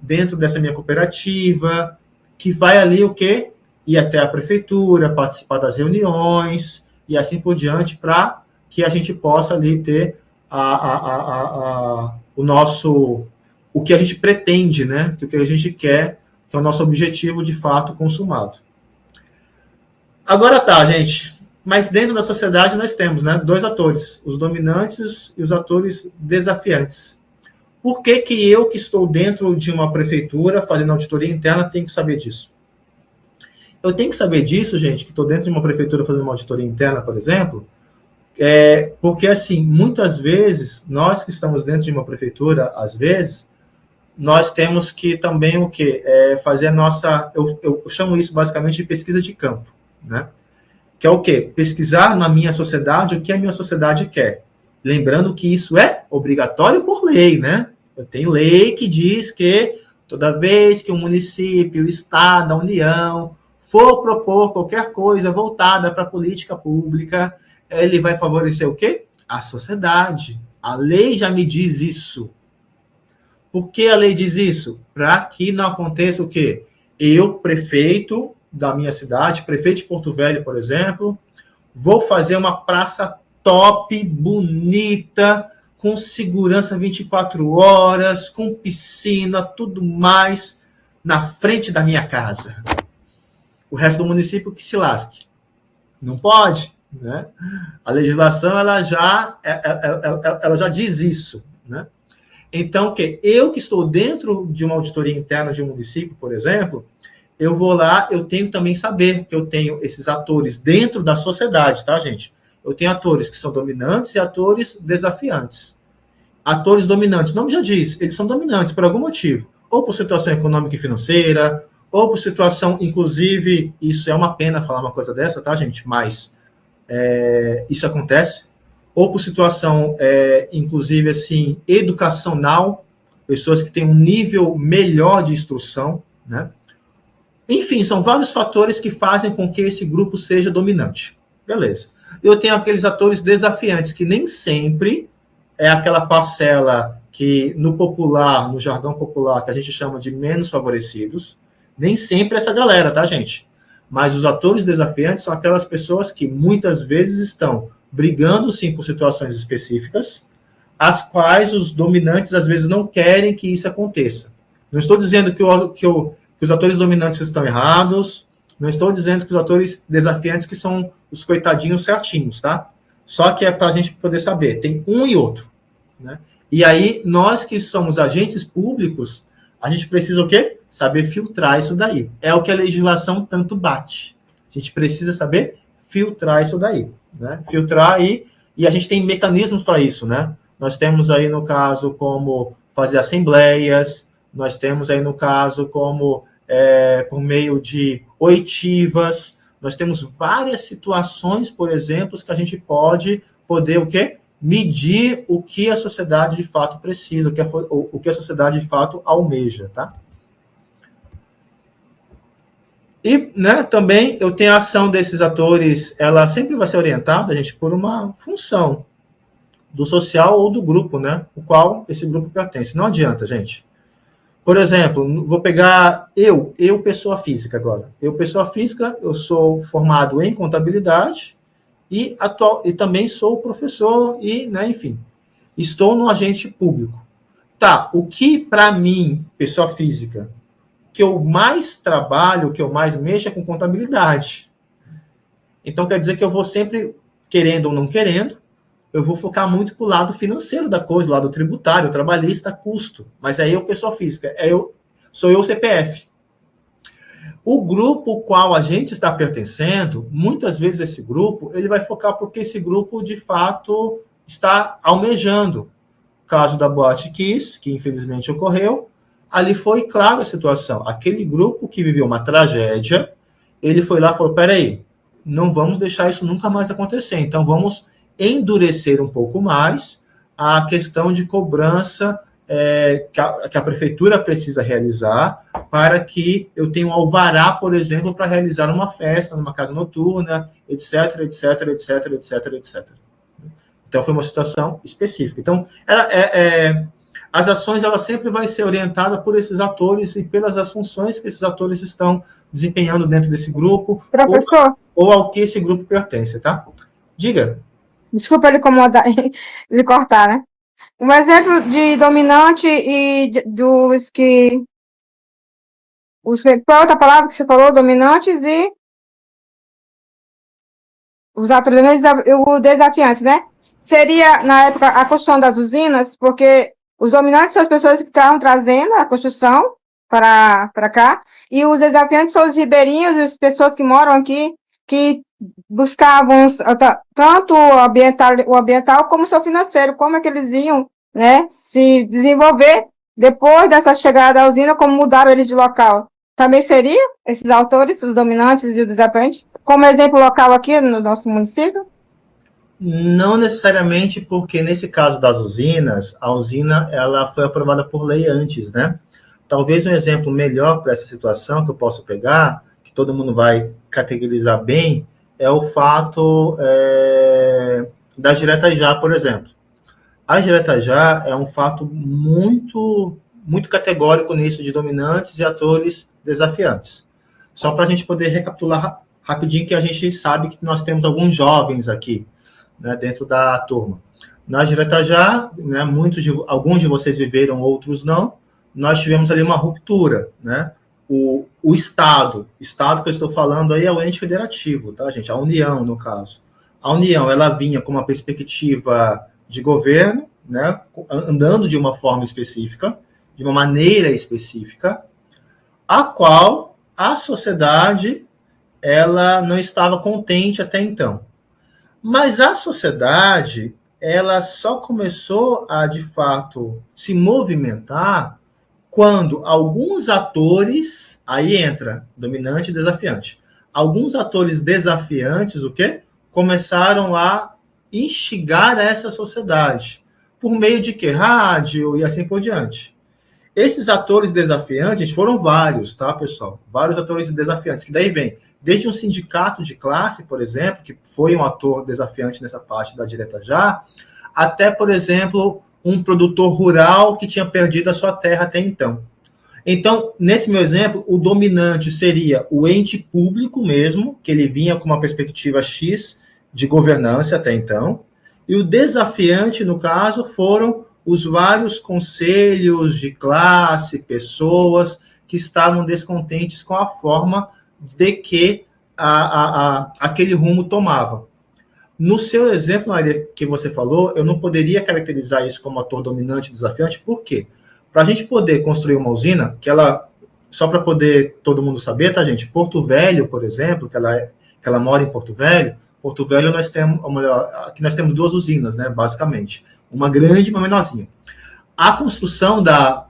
dentro dessa minha cooperativa, que vai ali o quê? Ir até a prefeitura, participar das reuniões, e assim por diante, para que a gente possa ali ter o que a gente pretende, né? O que a gente quer, que é o nosso objetivo de fato consumado. Agora tá, gente, mas dentro da sociedade nós temos, né, 2 atores, os dominantes e os atores desafiantes. Por que eu, que estou dentro de uma prefeitura, fazendo auditoria interna, tenho que saber disso? Eu tenho que saber disso, gente, que estou dentro de uma prefeitura fazendo uma auditoria interna, por exemplo, porque, assim, muitas vezes, nós que estamos dentro de uma prefeitura, às vezes, nós temos que também o quê? Fazer a nossa... Eu chamo isso basicamente de pesquisa de campo, né? Que é o quê? Pesquisar na minha sociedade o que a minha sociedade quer. Lembrando que isso é obrigatório por lei, né? Eu tenho lei que diz que toda vez que o município, o Estado, a União for propor qualquer coisa voltada para a política pública, ele vai favorecer o quê? A sociedade. A lei já me diz isso. Por que a lei diz isso? Para que não aconteça o quê? Eu, prefeito da minha cidade, prefeito de Porto Velho, por exemplo, vou fazer uma praça top, bonita, com segurança 24 horas, com piscina, tudo mais, na frente da minha casa. O resto do município que se lasque. Não pode, né? A legislação, ela já diz isso, né? Então, eu que estou dentro de uma auditoria interna de um município, por exemplo, eu vou lá, eu tenho que também saber que eu tenho esses atores dentro da sociedade, tá, gente? Eu tenho atores que são dominantes e atores desafiantes. Atores dominantes, o nome já diz, eles são dominantes por algum motivo. Ou por situação econômica e financeira, ou por situação, inclusive, isso é uma pena falar uma coisa dessa, tá, gente? Mas isso acontece. ou por situação, inclusive, assim, educacional, pessoas que têm um nível melhor de instrução, né? Enfim, são vários fatores que fazem com que esse grupo seja dominante. Beleza. Eu tenho aqueles atores desafiantes, que nem sempre é aquela parcela que, no popular, no jargão popular, que a gente chama de menos favorecidos, nem sempre é essa galera, tá, gente? Mas os atores desafiantes são aquelas pessoas que muitas vezes estão brigando, sim, por situações específicas, as quais os dominantes, às vezes, não querem que isso aconteça. Não estou dizendo que os atores dominantes estão errados, não estou dizendo que os atores desafiantes que são os coitadinhos certinhos, tá? Só que é para a gente poder saber, tem um e outro, né? E aí, nós que somos agentes públicos, a gente precisa o quê? Saber filtrar isso daí. É o que a legislação tanto bate. A gente precisa saber filtrar isso daí, né? Filtrar aí, e a gente tem mecanismos para isso, né? Nós temos aí, no caso, como fazer assembleias, nós temos aí, no caso, como por meio de oitivas, nós temos várias situações, por exemplo, que a gente pode poder o quê? Medir o que a sociedade de fato precisa, o que a sociedade de fato almeja, tá? E, né, também eu tenho a ação desses atores, ela sempre vai ser orientada, gente, por uma função do social ou do grupo, né, o qual esse grupo pertence. Não adianta, gente. Por exemplo, vou pegar eu pessoa física agora. Eu, pessoa física, eu sou formado em contabilidade e também sou professor e, né, enfim, estou no agente público. Tá, o que para mim, pessoa física, que eu mais trabalho, que eu mais mexo é com contabilidade. Então, quer dizer que eu vou sempre, querendo ou não querendo, eu vou focar muito para o lado financeiro da coisa, lado tributário, trabalhista, custo. Mas aí eu, pessoa física, sou eu CPF. O grupo ao qual a gente está pertencendo, muitas vezes esse grupo, ele vai focar porque esse grupo, de fato, está almejando. Caso da Boate Kiss, que infelizmente ocorreu, ali foi claro a situação. Aquele grupo que viveu uma tragédia, ele foi lá e falou, peraí, não vamos deixar isso nunca mais acontecer, então vamos endurecer um pouco mais a questão de cobrança que a prefeitura precisa realizar para que eu tenha um alvará, por exemplo, para realizar uma festa numa casa noturna, etc, etc, etc, etc, etc. Então, foi uma situação específica. Então, as ações, ela sempre vai ser orientada por esses atores e pelas as funções que esses atores estão desempenhando dentro desse grupo, Professor, ou ao que esse grupo pertence, tá? Diga. desculpa ele incomodar, ele cortar, né? Um exemplo de dominante e dos que... qual é outra palavra que você falou? Dominantes e... os atores os desafiantes, né? Seria, na época, a construção das usinas, porque os dominantes são as pessoas que estavam trazendo a construção para cá, e os desafiantes são os ribeirinhos, as pessoas que moram aqui, que buscavam tanto o ambiental como o seu financeiro, como é que eles iam, né, se desenvolver depois dessa chegada à usina, como mudaram eles de local. Também seria esses autores, os dominantes e os desafiantes, como exemplo local aqui no nosso município? Não necessariamente, porque nesse caso das usinas, a usina ela foi aprovada por lei antes, né? Talvez um exemplo melhor para essa situação que eu posso pegar, que todo mundo vai categorizar bem, é o fato das diretas já, por exemplo. A direta já é um fato muito, muito categórico nisso de dominantes e atores desafiantes. Só para a gente poder recapitular rapidinho, que a gente sabe que nós temos alguns jovens aqui, né, dentro da turma. Na direta já, né, alguns de vocês viveram, outros não, nós tivemos ali uma ruptura, né? O Estado que eu estou falando aí é o ente federativo, tá, gente? A União, no caso. A União, ela vinha com uma perspectiva de governo, né, andando de uma forma específica, de uma maneira específica, a qual a sociedade ela não estava contente até então. Mas a sociedade ela só começou a, de fato, se movimentar quando alguns atores, aí entra dominante e desafiante, alguns atores desafiantes, o quê? Começaram a instigar essa sociedade. Por meio de que? Rádio e assim por diante. Esses atores desafiantes foram vários, tá, pessoal? Vários atores desafiantes, que daí vem desde um sindicato de classe, por exemplo, que foi um ator desafiante nessa parte da Direta Já, até, por exemplo, um produtor rural que tinha perdido a sua terra até então. Então, nesse meu exemplo, o dominante seria o ente público mesmo, que ele vinha com uma perspectiva X de governança até então, e o desafiante, no caso, foram os vários conselhos de classe, pessoas que estavam descontentes com a forma de que aquele rumo tomava. No seu exemplo, Maria, que você falou, eu não poderia caracterizar isso como ator dominante e desafiante, por quê? Para a gente poder construir uma usina, que ela, só para poder todo mundo saber, tá, gente? Porto Velho, por exemplo, que ela mora em Porto Velho nós temos, ou melhor, aqui nós temos 2 usinas, né, basicamente. Uma grande e uma menorzinha. A construção da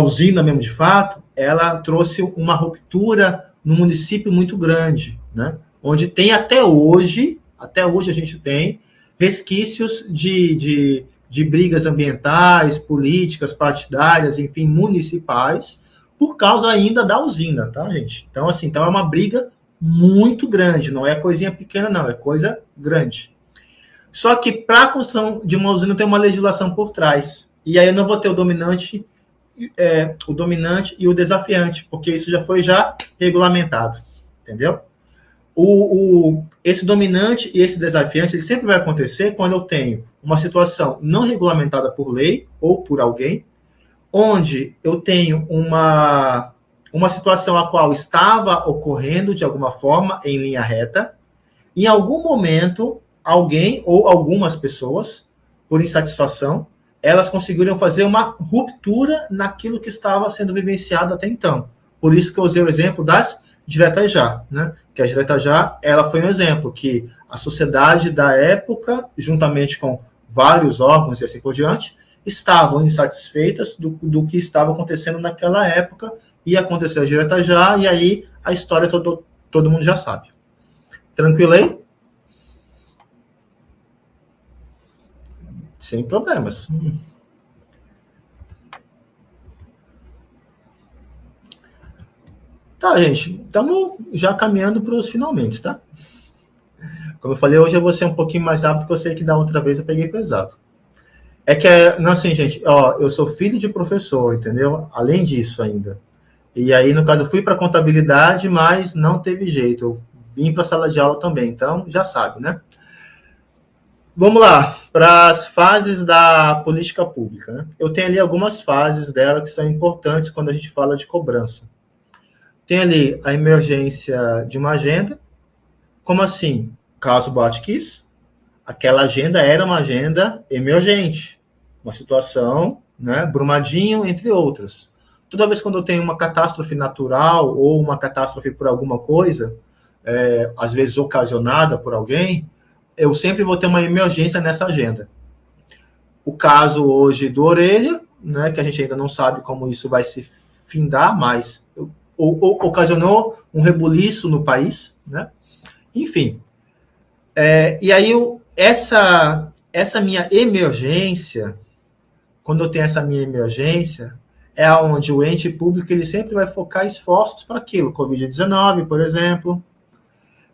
usina mesmo, de fato, ela trouxe uma ruptura no município muito grande, né? Onde tem até hoje a gente tem resquícios de brigas ambientais, políticas, partidárias, enfim, municipais, por causa ainda da usina, tá, gente? Então, assim, então é uma briga muito grande, não é coisinha pequena, não, é coisa grande. Só que para a construção de uma usina tem uma legislação por trás. E aí eu não vou ter o dominante e o desafiante, porque isso já foi regulamentado, entendeu? Esse dominante e esse desafiante, ele sempre vai acontecer quando eu tenho uma situação não regulamentada por lei ou por alguém, onde eu tenho uma situação a qual estava ocorrendo de alguma forma em linha reta, em algum momento alguém ou algumas pessoas, por insatisfação, elas conseguiram fazer uma ruptura naquilo que estava sendo vivenciado até então. Por isso que eu usei o exemplo das Direta Já, né? Que a Direta Já, ela foi um exemplo que a sociedade da época, juntamente com vários órgãos e assim por diante, estavam insatisfeitas do que estava acontecendo naquela época, e aconteceu a Direta Já, e aí a história todo mundo já sabe. Tranquilo aí? Sem problemas. Tá, gente, estamos já caminhando para os finalmente, tá? Como eu falei, hoje eu vou ser um pouquinho mais rápido, porque eu sei que da outra vez eu peguei pesado. Não, assim, gente, ó, eu sou filho de professor, entendeu? Além disso ainda. E aí, no caso, eu fui para contabilidade, mas não teve jeito. Eu vim para a sala de aula também, então já sabe, né? Vamos lá, para as fases da política pública, né? Eu tenho ali algumas fases dela que são importantes quando a gente fala de cobrança. Tem ali a emergência de uma agenda. Como assim? Caso Botkiss, aquela agenda era uma agenda emergente, uma situação, né, Brumadinho, entre outras. Toda vez quando eu tenho uma catástrofe natural ou uma catástrofe por alguma coisa, às vezes ocasionada por alguém, eu sempre vou ter uma emergência nessa agenda. O caso hoje do Orelha, né, que a gente ainda não sabe como isso vai se findar, mas ocasionou um rebuliço no país, né? Enfim. E aí, essa minha emergência, quando eu tenho essa minha emergência, é onde o ente público ele sempre vai focar esforços para aquilo, Covid-19, por exemplo.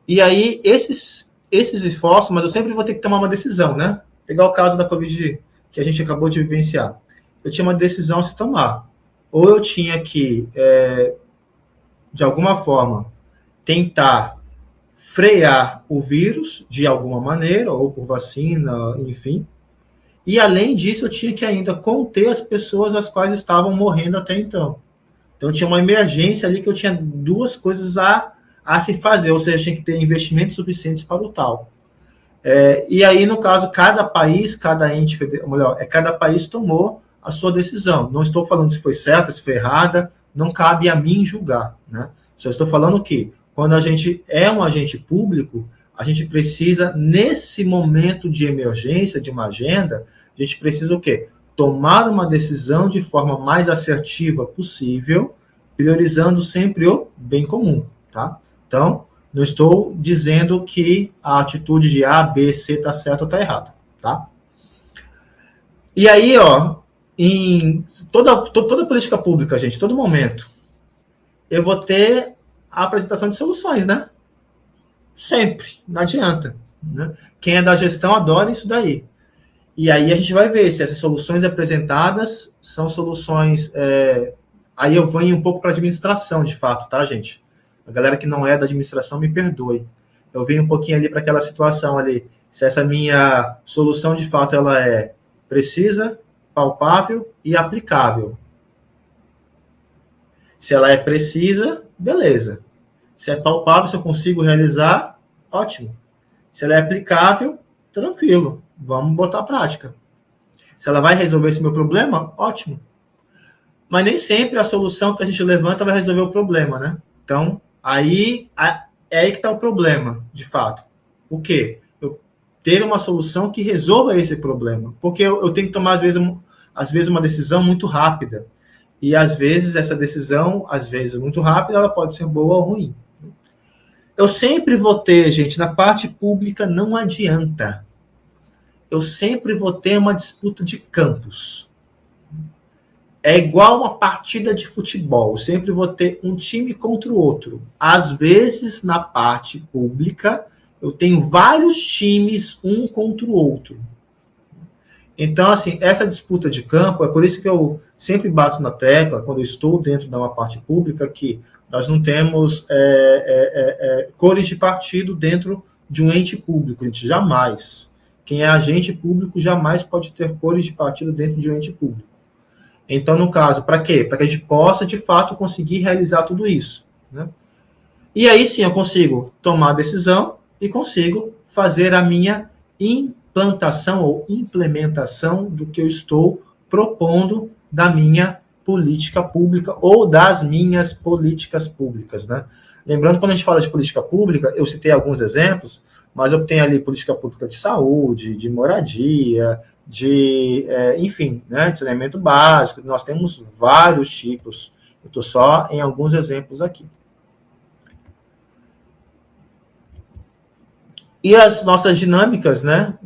E aí, esses esforços, mas eu sempre vou ter que tomar uma decisão, né? Pegar o caso da Covid que a gente acabou de vivenciar. Eu tinha uma decisão a se tomar. Ou eu tinha que, de alguma forma, tentar frear o vírus de alguma maneira, ou por vacina, enfim. E, além disso, eu tinha que ainda conter as pessoas as quais estavam morrendo até então. Então, tinha uma emergência ali que eu tinha 2 coisas a se fazer, ou seja, tinha que ter investimentos suficientes para o tal. E aí, no caso, cada país, cada ente, melhor, cada país tomou a sua decisão. Não estou falando se foi certa, se foi errada, não cabe a mim julgar, né? Só estou falando que, quando a gente é um agente público, a gente precisa, nesse momento de emergência, de uma agenda, a gente precisa o quê? Tomar uma decisão de forma mais assertiva possível, priorizando sempre o bem comum, tá? Então, Não estou dizendo que a atitude de A, B, C está certa ou está errada, tá? E aí, ó, em toda política pública, gente, todo momento, eu vou ter a apresentação de soluções, né? Sempre, não adianta. Né? Quem é da gestão adora isso daí. E aí a gente vai ver se essas soluções apresentadas são soluções... Aí eu venho um pouco para a administração, de fato, tá, gente? A galera que não é da administração, me perdoe. Eu venho um pouquinho ali para aquela situação ali, se essa minha solução, de fato, ela é precisa, palpável e aplicável. Se ela é precisa, beleza. Se é palpável, se eu consigo realizar, ótimo. Se ela é aplicável, tranquilo, vamos botar a prática. Se ela vai resolver esse meu problema, ótimo. Mas nem sempre a solução que a gente levanta vai resolver o problema, né? Então, é aí que está o problema, de fato. O quê? Eu ter uma solução que resolva esse problema. Porque eu tenho que tomar, às vezes, uma decisão muito rápida. E, às vezes, essa decisão, às vezes, muito rápida, ela pode ser boa ou ruim. Eu sempre vou ter, gente, na parte pública não adianta. Eu sempre vou ter uma disputa de campos. É igual uma partida de futebol. Eu sempre vou ter um time contra o outro. Às vezes, na parte pública, eu tenho vários times, um contra o outro. Então, assim, essa disputa de campo, é por isso que eu sempre bato na tecla, quando eu estou dentro de uma parte pública, que nós não temos cores de partido dentro de um ente público, gente, jamais. Quem é agente público jamais pode ter cores de partido dentro de um ente público. Então, no caso, para quê? Para que a gente possa, de fato, conseguir realizar tudo isso. Né? E aí sim eu consigo tomar a decisão e consigo fazer a minha implantação ou implementação do que eu estou propondo da minha política pública ou das minhas políticas públicas, né? Lembrando, quando a gente fala de política pública, eu citei alguns exemplos, mas eu tenho ali política pública de saúde, de moradia, enfim, né, de saneamento básico, nós temos vários tipos. Eu estou só em alguns exemplos aqui. E as nossas dinâmicas, né,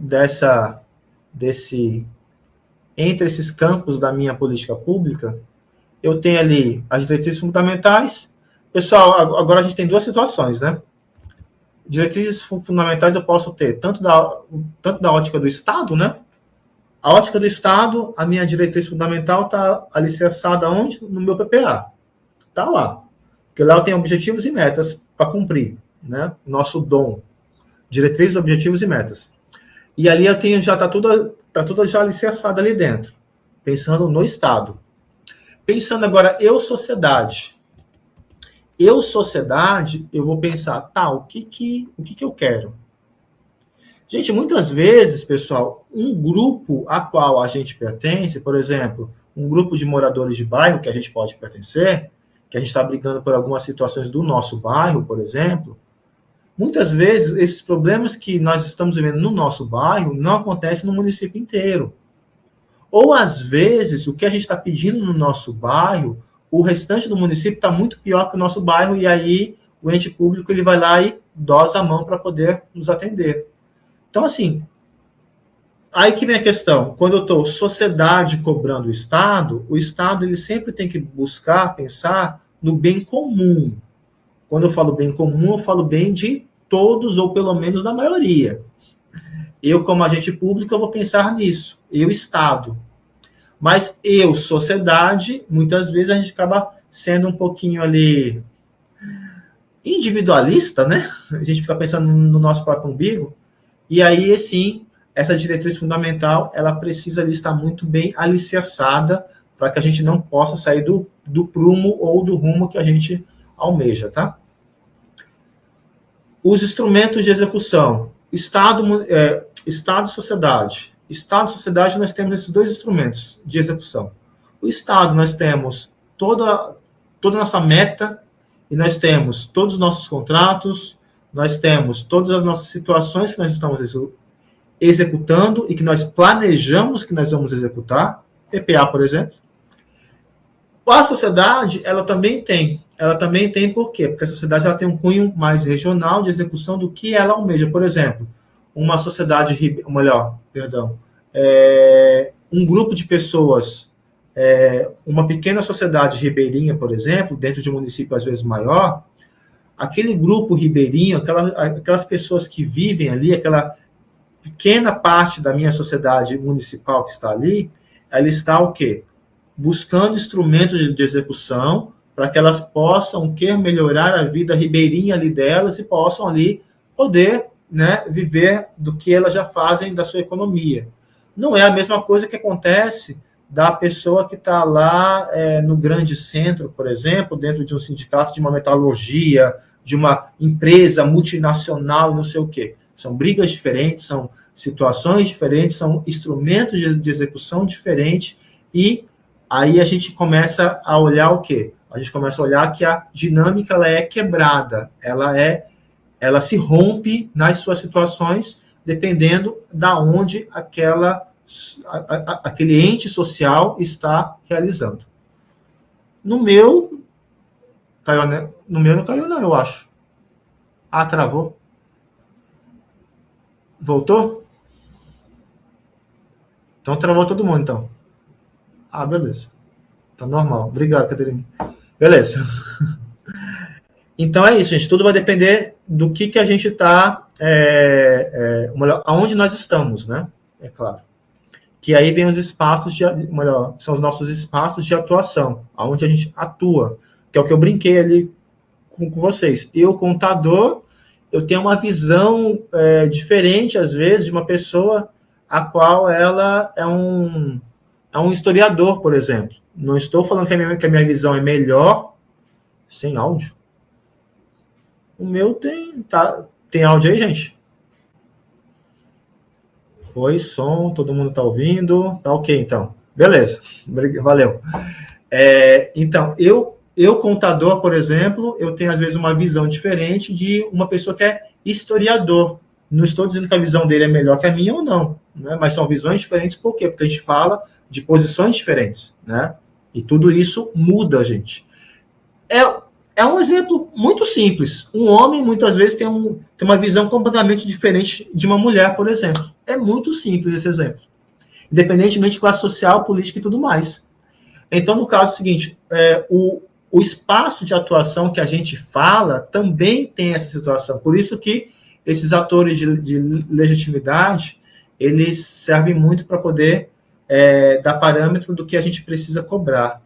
entre esses campos da minha política pública, eu tenho ali as diretrizes fundamentais. Pessoal, agora a gente tem duas situações, né? Diretrizes fundamentais eu posso ter tanto da ótica do Estado, né? A ótica do Estado, a minha diretriz fundamental está alicerçada onde? No meu PPA. Está lá. Porque lá eu tenho objetivos e metas para cumprir, né? Nosso dom. Diretrizes, objetivos e metas. E ali eu tenho já está tudo já alicerçado ali dentro, pensando no Estado. Pensando agora, sociedade. Eu vou pensar, tá, o que eu quero? Gente, muitas vezes, pessoal, um grupo a qual a gente pertence, por exemplo, um grupo de moradores de bairro que a gente pode pertencer, que a gente está brigando por algumas situações do nosso bairro, por exemplo, muitas vezes esses problemas que nós estamos vivendo no nosso bairro não acontecem no município inteiro. Ou, às vezes, o que a gente está pedindo no nosso bairro, o restante do município está muito pior que o nosso bairro, e aí o ente público ele vai lá e dosa a mão para poder nos atender. Então, assim, aí que vem a questão. Quando eu estou sociedade cobrando o Estado ele sempre tem que buscar, pensar no bem comum. Quando eu falo bem comum, eu falo bem de todos, ou pelo menos da maioria. Eu, como agente público, eu vou pensar nisso. Eu, Estado. Mas eu, sociedade, muitas vezes a gente acaba sendo um pouquinho ali individualista, né? A gente fica pensando no nosso próprio umbigo. E aí, sim, essa diretriz fundamental, ela precisa ali estar muito bem alicerçada para que a gente não possa sair do prumo ou do rumo que a gente almeja, tá? Os instrumentos de execução. Estado e sociedade. Estado e sociedade, nós temos esses dois instrumentos de execução. O Estado, nós temos toda a nossa meta, e nós temos todos os nossos contratos, nós temos todas as nossas situações que nós estamos executando e que nós planejamos que nós vamos executar, PPA, por exemplo. A sociedade, ela também tem ela também tem por quê? Porque a sociedade ela tem um cunho mais regional de execução do que ela almeja. Por exemplo, uma sociedade, um grupo de pessoas, uma pequena sociedade ribeirinha, por exemplo, dentro de um município às vezes maior, aquele grupo ribeirinho, aquelas pessoas que vivem ali, aquela pequena parte da minha sociedade municipal que está ali, ela está o quê? Buscando instrumentos de execução para que elas possam melhorar a vida ribeirinha ali delas e possam ali poder, né, viver do que elas já fazem da sua economia. Não é a mesma coisa que acontece da pessoa que está lá no grande centro, por exemplo, dentro de um sindicato de uma metalurgia, de uma empresa multinacional, não sei o quê. São brigas diferentes, são situações diferentes, são instrumentos de execução diferentes, e aí a gente começa a olhar o quê? A gente começa a olhar que a dinâmica ela é quebrada, ela se rompe nas suas situações, dependendo da onde aquele ente social está realizando. No meu não caiu, não, eu acho. Ah, travou. Voltou? Então travou todo mundo, então. Ah, beleza. Tá normal. Obrigado, Caterina. Beleza. Então é isso, gente. Tudo vai depender do que a gente está... aonde nós estamos, né? É claro. Que aí vem os espaços são os nossos espaços de atuação, aonde a gente atua, que é o que eu brinquei ali com vocês. Eu, contador, eu tenho uma visão diferente, às vezes, de uma pessoa a qual ela é um historiador, por exemplo. Não estou falando que a minha visão é melhor sem áudio. O meu tem áudio aí, gente? Oi, som, todo mundo está ouvindo? Tá ok, então. Beleza, valeu. Então, eu, contador, por exemplo, eu tenho, às vezes, uma visão diferente de uma pessoa que é historiador. Não estou dizendo que a visão dele é melhor que a minha ou não, né? Mas são visões diferentes, por quê? Porque a gente fala de posições diferentes, né? E tudo isso muda, gente. É um exemplo muito simples. Um homem, muitas vezes, tem uma visão completamente diferente de uma mulher, por exemplo. É muito simples esse exemplo. Independentemente de classe social, política e tudo mais. Então, no caso seguinte, o espaço de atuação que a gente fala também tem essa situação. Por isso que esses atores de legitimidade, eles servem muito para poder dar parâmetro do que a gente precisa cobrar.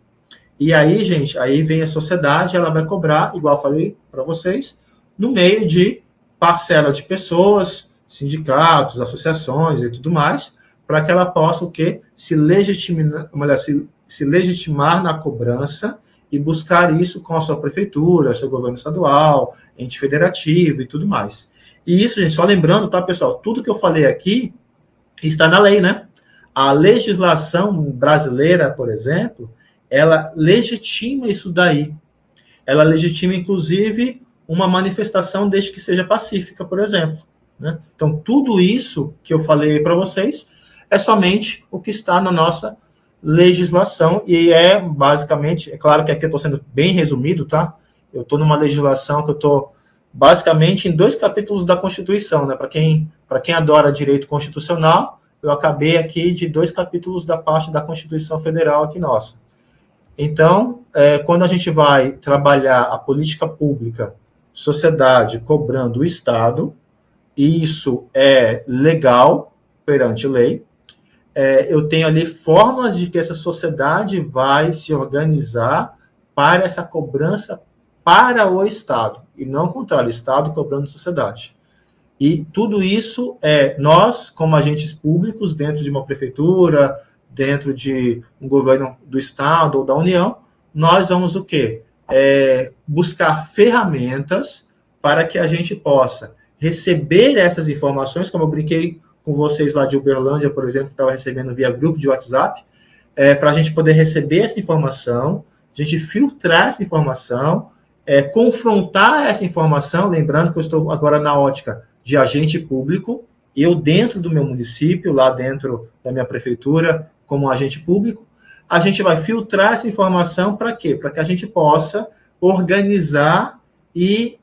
E aí, gente, aí vem a sociedade, ela vai cobrar, igual eu falei para vocês, no meio de parcela de pessoas, sindicatos, associações e tudo mais, para que ela possa o quê? Se legitimar na cobrança e buscar isso com a sua prefeitura, seu governo estadual, ente federativo e tudo mais. E isso, gente, só lembrando, tá, pessoal? Tudo que eu falei aqui está na lei, né? A legislação brasileira, por exemplo, ela legitima isso daí. Ela legitima, inclusive, uma manifestação desde que seja pacífica, por exemplo, né? Então, tudo isso que eu falei para vocês é somente o que está na nossa legislação, e basicamente, é claro que aqui eu estou sendo bem resumido, tá? Eu estou numa legislação que eu estou basicamente em 2 capítulos da Constituição, né? Para quem adora direito constitucional, eu acabei aqui de 2 capítulos da parte da Constituição Federal aqui nossa. Então, quando a gente vai trabalhar a política pública, sociedade cobrando o Estado, e isso é legal perante lei, eu tenho ali formas de que essa sociedade vai se organizar para essa cobrança para o Estado, e não o contrário, o Estado cobrando sociedade. E tudo isso nós, como agentes públicos, dentro de uma prefeitura, dentro de um governo do Estado ou da União, nós vamos o quê? Buscar ferramentas para que a gente possa receber essas informações, como eu brinquei com vocês lá de Uberlândia, por exemplo, que estava recebendo via grupo de WhatsApp, para a gente poder receber essa informação, a gente filtrar essa informação, confrontar essa informação, lembrando que eu estou agora na ótica de agente público, eu dentro do meu município, lá dentro da minha prefeitura, como agente público, a gente vai filtrar essa informação para quê? Para que a gente possa organizar e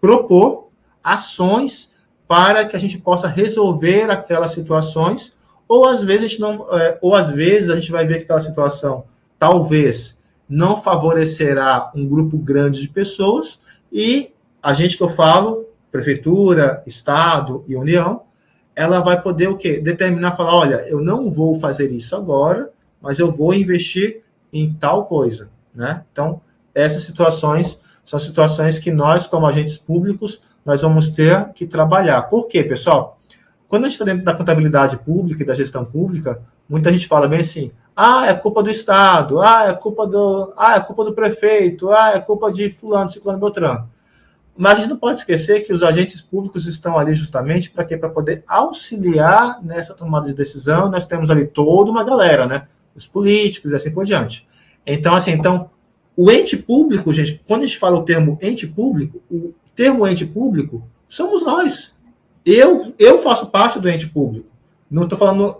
propor ações para que a gente possa resolver aquelas situações, ou às vezes a gente não, ou às vezes a gente vai ver que aquela situação talvez não favorecerá um grupo grande de pessoas, e a gente que eu falo, prefeitura, estado e União, ela vai poder o quê? Determinar, falar, olha, eu não vou fazer isso agora, mas eu vou investir em tal coisa, né? Então, essas situações são situações que nós, como agentes públicos, nós vamos ter que trabalhar. Por quê, pessoal? Quando a gente está dentro da contabilidade pública e da gestão pública, muita gente fala bem assim, é culpa do Estado, é culpa do prefeito, é culpa de fulano, ciclano, beltrano. Mas a gente não pode esquecer que os agentes públicos estão ali justamente para quê? Para poder auxiliar nessa tomada de decisão. Nós temos ali toda uma galera, né? Os políticos e assim por diante. Então, o ente público, gente, quando a gente fala o termo ente público, o termo ente público somos nós. Eu faço parte do ente público. Não estou falando,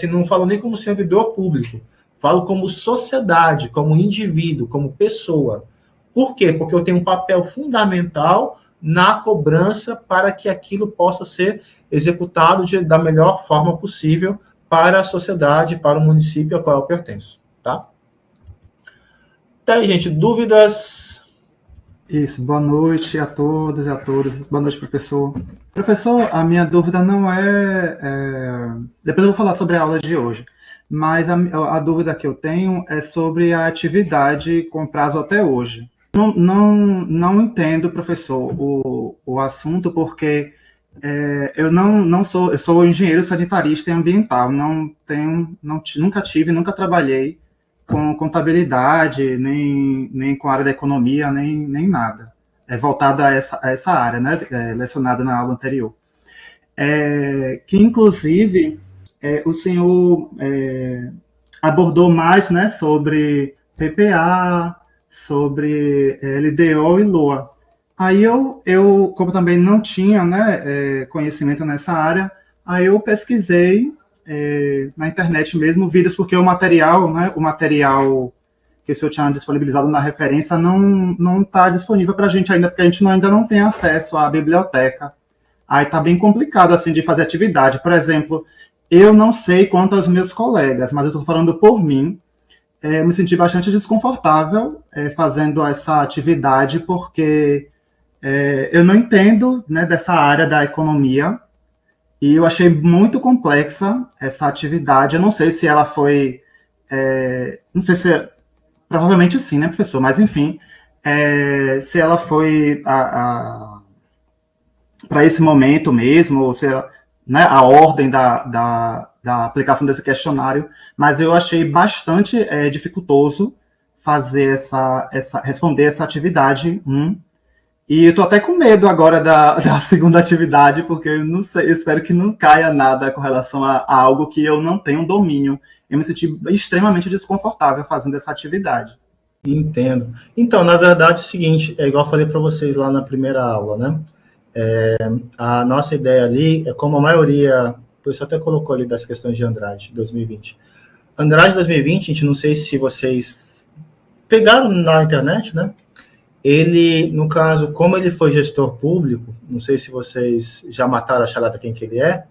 não falo nem como servidor público. Falo como sociedade, como indivíduo, como pessoa. Por quê? Porque eu tenho um papel fundamental na cobrança para que aquilo possa ser executado da melhor forma possível para a sociedade, para o município ao qual eu pertenço, tá? Tá aí, gente, dúvidas? Isso, boa noite a todas e a todos. Boa noite, professor. Professor, a minha dúvida não depois eu vou falar sobre a aula de hoje, mas a dúvida que eu tenho é sobre a atividade com prazo até hoje. Não entendo, professor, o assunto, porque eu eu sou engenheiro sanitarista e ambiental, nunca trabalhei com contabilidade, nem com a área da economia, nem nada. Voltado a essa área, né, lecionada na aula anterior. Que, inclusive, o senhor abordou mais, né, sobre PPA, sobre LDO e LOA. Aí eu como também não tinha, né, conhecimento nessa área, aí eu pesquisei na internet mesmo vídeos, porque o material que o senhor tinha disponibilizado na referência não está disponível para a gente ainda, porque a gente ainda não tem acesso à biblioteca. Aí está bem complicado assim de fazer atividade. Por exemplo, eu não sei quanto aos meus colegas, mas eu estou falando por mim. Eu me senti bastante desconfortável fazendo essa atividade, porque eu não entendo, né, dessa área da economia, e eu achei muito complexa essa atividade. Eu não sei se ela foi... não sei se... provavelmente sim, né, professor? Mas, enfim, se ela foi para esse momento mesmo, ou se ela, né, a ordem da aplicação desse questionário, mas eu achei bastante dificultoso fazer responder essa atividade 1. E eu tô até com medo agora da segunda atividade, porque eu não sei, eu espero que não caia nada com relação a algo que eu não tenho domínio. Eu me senti extremamente desconfortável fazendo essa atividade. Entendo. Então, na verdade, é o seguinte, igual eu falei para vocês lá na primeira aula, né? A nossa ideia ali é como a maioria, o pessoal até colocou ali das questões de Andrade 2020. Andrade 2020, gente, não sei se vocês pegaram na internet, né? Ele, no caso, como ele foi gestor público, não sei se vocês já mataram a charada quem que ele é,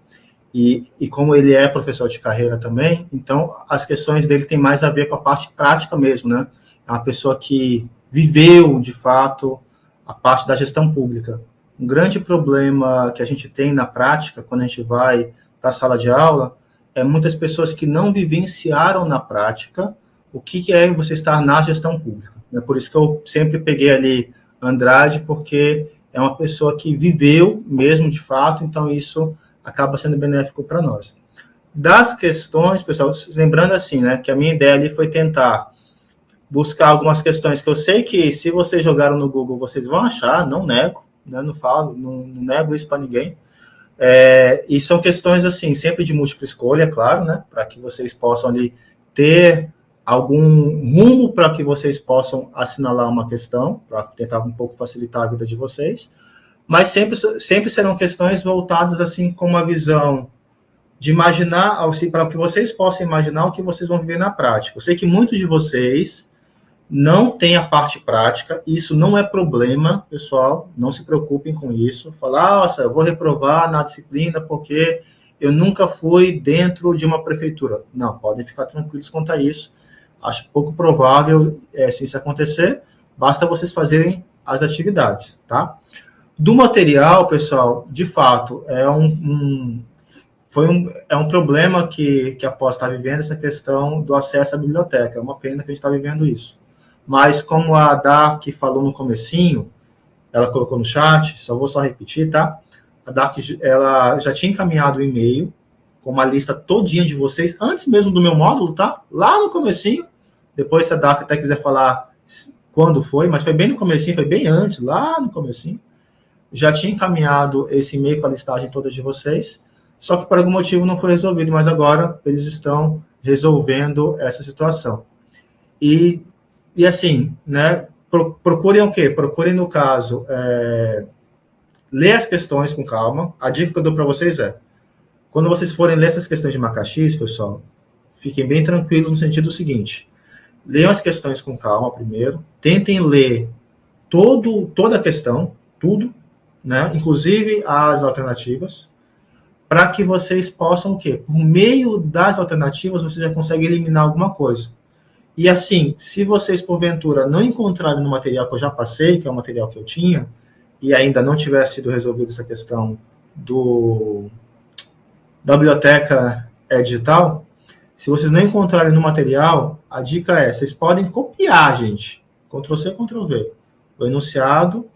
e como ele é professor de carreira também, então as questões dele têm mais a ver com a parte prática mesmo, né? É uma pessoa que viveu, de fato, a parte da gestão pública. Um grande problema que a gente tem na prática, quando a gente vai para a sala de aula, é muitas pessoas que não vivenciaram na prática o que é você estar na gestão pública. É por isso que eu sempre peguei ali Andrade, porque é uma pessoa que viveu mesmo, de fato, então isso acaba sendo benéfico para nós. Das questões, pessoal, lembrando assim, né, que a minha ideia ali foi tentar buscar algumas questões que eu sei que se vocês jogaram no Google, vocês vão achar, não nego, né, não nego isso para ninguém. E são questões, assim, sempre de múltipla escolha, claro, né, para que vocês possam ali ter algum rumo para que vocês possam assinalar uma questão, para tentar um pouco facilitar a vida de vocês, mas sempre serão questões voltadas, assim, com uma visão de imaginar, assim, para que vocês possam imaginar o que vocês vão viver na prática. Eu sei que muitos de vocês não tem a parte prática, isso não é problema, pessoal, não se preocupem com isso. Falar, nossa, eu vou reprovar na disciplina porque eu nunca fui dentro de uma prefeitura. Não, podem ficar tranquilos quanto a isso. Acho pouco provável se isso acontecer, basta vocês fazerem as atividades, tá? Do material, pessoal, de fato, é um problema que a pós está vivendo, essa questão do acesso à biblioteca. É uma pena que a gente está vivendo isso. Mas como a Dark falou no comecinho, ela colocou no chat, só vou repetir, tá? A Dark, ela já tinha encaminhado o e-mail com uma lista todinha de vocês, antes mesmo do meu módulo, tá? Lá no comecinho. Depois, se a Dark até quiser falar quando foi, mas foi bem no comecinho, foi bem antes, lá no comecinho. Já tinha encaminhado esse e-mail com a listagem toda de vocês, só que por algum motivo não foi resolvido, mas agora eles estão resolvendo essa situação. E assim, né, procurem o quê? Procurem, no caso, ler as questões com calma. A dica que eu dou para vocês é, quando vocês forem ler essas questões de Macaxis, pessoal, fiquem bem tranquilos no sentido seguinte, leiam as questões com calma primeiro, tentem ler toda a questão, tudo, né, inclusive as alternativas, para que vocês possam o quê? Por meio das alternativas, vocês já conseguem eliminar alguma coisa. E assim, se vocês, porventura, não encontrarem no material que eu já passei, que é o material que eu tinha, e ainda não tivesse sido resolvida essa questão da biblioteca digital, se vocês não encontrarem no material, a dica é, vocês podem copiar, gente, Ctrl+C, Ctrl+V, o enunciado,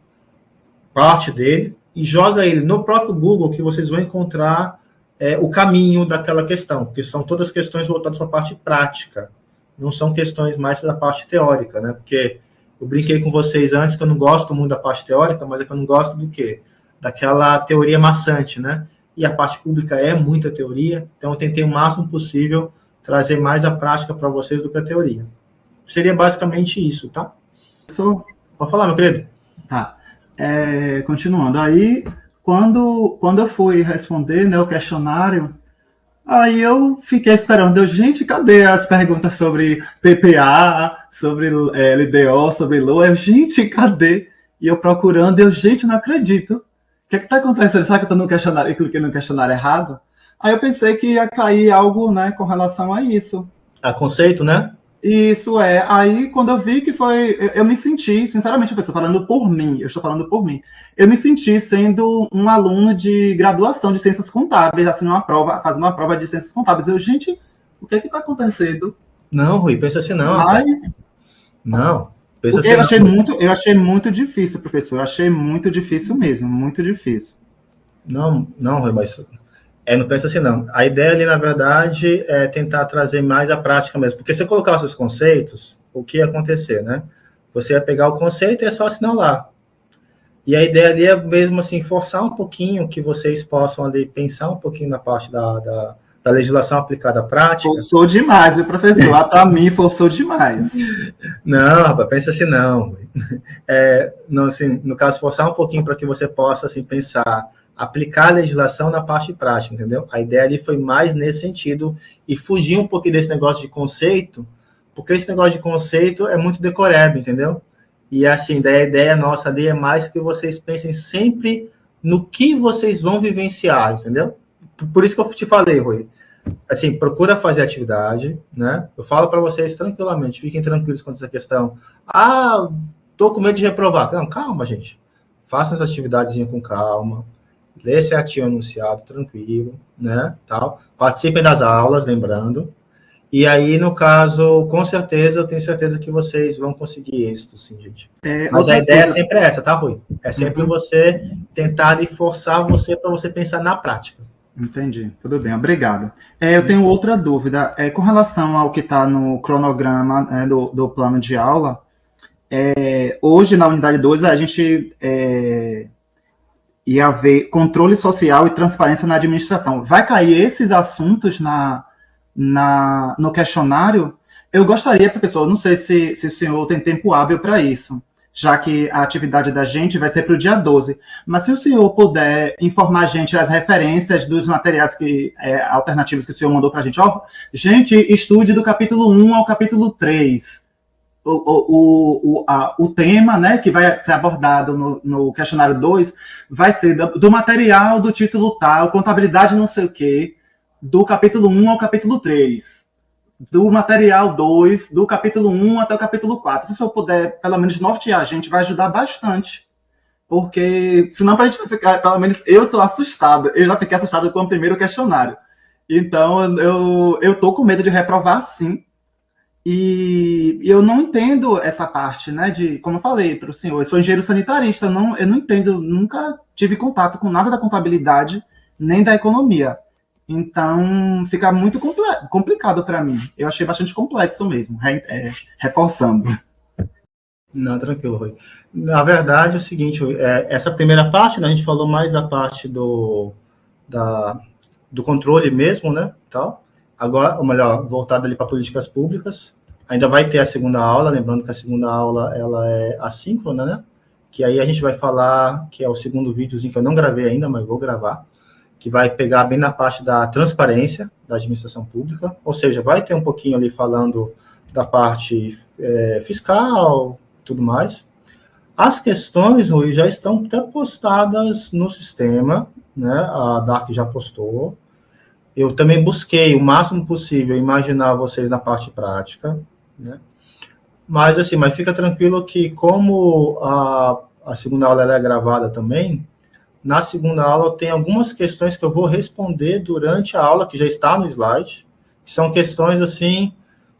parte dele, e joga ele no próprio Google, que vocês vão encontrar o caminho daquela questão, porque são todas questões voltadas para a parte prática, não são questões mais para a parte teórica, né? Porque eu brinquei com vocês antes que eu não gosto muito da parte teórica, mas é que eu não gosto do quê? Daquela teoria maçante, né? E a parte pública é muita teoria, então eu tentei o máximo possível trazer mais a prática para vocês do que a teoria. Seria basicamente isso, tá? Pode falar, meu querido. Tá. Continuando, aí, quando eu fui responder, né, o questionário, aí eu fiquei esperando, gente, cadê as perguntas sobre PPA, sobre LDO, sobre LOA? Gente, cadê? E eu procurando, gente, não acredito. O que está acontecendo? Será que eu estou no questionário e cliquei no questionário errado? Aí eu pensei que ia cair algo, né, com relação a isso. A conceito, né? Isso aí quando eu vi que foi, eu me senti, sinceramente, eu estou falando por mim, eu me senti sendo um aluno de graduação de ciências contábeis, fazendo uma prova de ciências contábeis. Gente, o que está acontecendo? Não, Rui, pensa assim não. Mas... Não, pensa assim eu achei muito difícil, professor, eu achei muito difícil mesmo, muito difícil. Não, Rui, mas... não pensa assim, não. A ideia ali, na verdade, é tentar trazer mais a prática mesmo. Porque se eu colocar os seus conceitos, o que ia acontecer, né? Você ia pegar o conceito e é só assinar lá. E a ideia ali é mesmo, assim, forçar um pouquinho que vocês possam ali pensar um pouquinho na parte da legislação aplicada à prática. Forçou demais, viu, professor? Lá para mim, forçou demais. Não, rapaz, pensa assim, não. Não, assim, no caso, forçar um pouquinho para que você possa, assim, pensar... aplicar a legislação na parte prática, entendeu? A ideia ali foi mais nesse sentido e fugir um pouquinho desse negócio de conceito, porque esse negócio de conceito é muito decoreba, entendeu? E assim, daí a ideia nossa ali é mais que vocês pensem sempre no que vocês vão vivenciar, entendeu? Por isso que eu te falei, Rui. Assim, procura fazer atividade, né? Eu falo para vocês tranquilamente, fiquem tranquilos com essa questão. Tô com medo de reprovar. Não, calma, gente. Façam essa atividadezinha com calma. Lê certinho o enunciado, tranquilo, né, tal. Participem das aulas, lembrando. E aí, no caso, com certeza, eu tenho certeza que vocês vão conseguir êxito, sim, gente. Mas a ideia é sempre essa, tá, Rui? É sempre você tentar e forçar você para você pensar na prática. Entendi, tudo bem, obrigado. Eu tenho outra dúvida, com relação ao que está no cronograma do plano de aula, hoje, na unidade 2, a gente... ia haver controle social e transparência na administração. Vai cair esses assuntos no questionário? Eu gostaria, professor, não sei se o senhor tem tempo hábil para isso, já que a atividade da gente vai ser para o dia 12. Mas se o senhor puder informar a gente as referências dos materiais alternativos que o senhor mandou para a gente. Gente, estude do capítulo 1 ao capítulo 3. o tema, né, que vai ser abordado no questionário 2 vai ser do material do título tal, contabilidade não sei o quê, do capítulo 1 ao capítulo 3, do material 2, do capítulo 1 até o capítulo 4. Se eu puder, pelo menos, nortear a gente, vai ajudar bastante. Porque, senão, para a gente ficar, pelo menos eu estou assustado. Eu já fiquei assustado com o primeiro questionário. Então, eu tô com medo de reprovar, sim. E eu não entendo essa parte, né? De, como eu falei para o senhor, eu sou engenheiro sanitarista, eu não entendo, nunca tive contato com nada da contabilidade, nem da economia. Então, fica muito complicado para mim. Eu achei bastante complexo mesmo, reforçando. Não, tranquilo, Rui. Na verdade, é o seguinte, Rui, essa primeira parte, né, a gente falou mais da parte do controle mesmo, né, tal. Agora, ou melhor, voltado ali para políticas públicas. Ainda vai ter a segunda aula, lembrando que a segunda aula, ela é assíncrona, né, que aí a gente vai falar, que é o segundo videozinho que eu não gravei ainda, mas vou gravar, que vai pegar bem na parte da transparência da administração pública, ou seja, vai ter um pouquinho ali falando da parte fiscal, tudo mais. As questões, Rui, já estão até postadas no sistema, né? A DARC já postou. Eu também busquei o máximo possível imaginar vocês na parte prática, né? Mas assim, mas fica tranquilo que como a segunda aula ela é gravada também, na segunda aula tem algumas questões que eu vou responder durante a aula, que já está no slide, que são questões assim,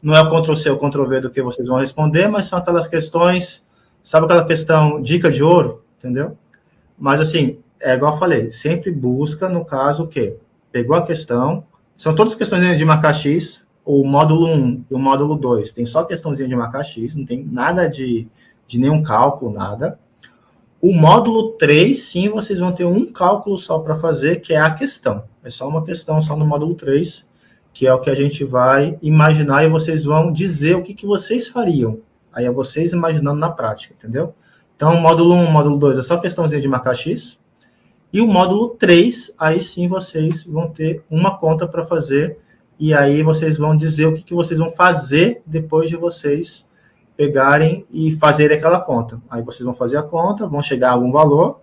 não é o Ctrl+C ou Ctrl+V do que vocês vão responder, mas são aquelas questões, sabe aquela questão dica de ouro, entendeu? Mas assim, é igual eu falei, sempre busca, no caso, o quê? Pegou a questão, são todas questões de marcar X, o módulo 1 e o módulo 2, tem só questãozinha de marcar X, não tem nada de nenhum cálculo, nada. O módulo 3, sim, vocês vão ter um cálculo só para fazer, que é a questão. É só uma questão, só no módulo 3, que é o que a gente vai imaginar e vocês vão dizer o que vocês fariam. Aí é vocês imaginando na prática, entendeu? Então, módulo 1, módulo 2 é só questãozinha de marcar X. E o módulo 3, aí sim vocês vão ter uma conta para fazer e aí vocês vão dizer o que vocês vão fazer depois de vocês pegarem e fazerem aquela conta. Aí vocês vão fazer a conta, vão chegar a algum valor,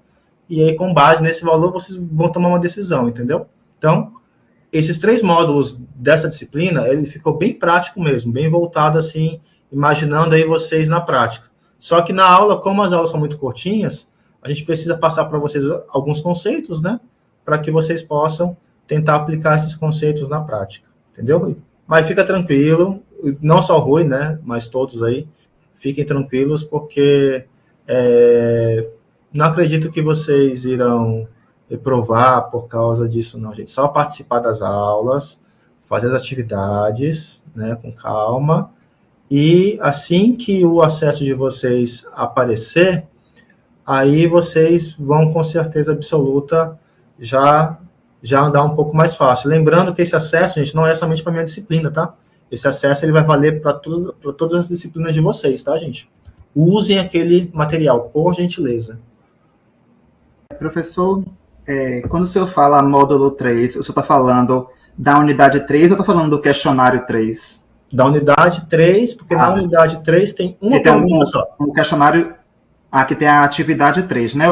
e aí com base nesse valor vocês vão tomar uma decisão, entendeu? Então, esses 3 módulos dessa disciplina, ele ficou bem prático mesmo, bem voltado assim, imaginando aí vocês na prática. Só que na aula, como as aulas são muito curtinhas, a gente precisa passar para vocês alguns conceitos, né? Para que vocês possam tentar aplicar esses conceitos na prática. Entendeu, Rui? Mas fica tranquilo, não só o Rui, né? Mas todos aí, fiquem tranquilos, porque não acredito que vocês irão reprovar por causa disso, não, gente. Só participar das aulas, fazer as atividades, né, com calma, e assim que o acesso de vocês aparecer, aí vocês vão, com certeza absoluta, já andar um pouco mais fácil. Lembrando que esse acesso, gente, não é somente para a minha disciplina, tá? Esse acesso ele vai valer para todas as disciplinas de vocês, tá, gente? Usem aquele material, por gentileza. Professor, quando o senhor fala módulo 3, o senhor está falando da unidade 3 ou está falando do questionário 3? Da unidade 3, porque na unidade 3 tem uma pergunta só. O questionário, que tem a atividade 3, né?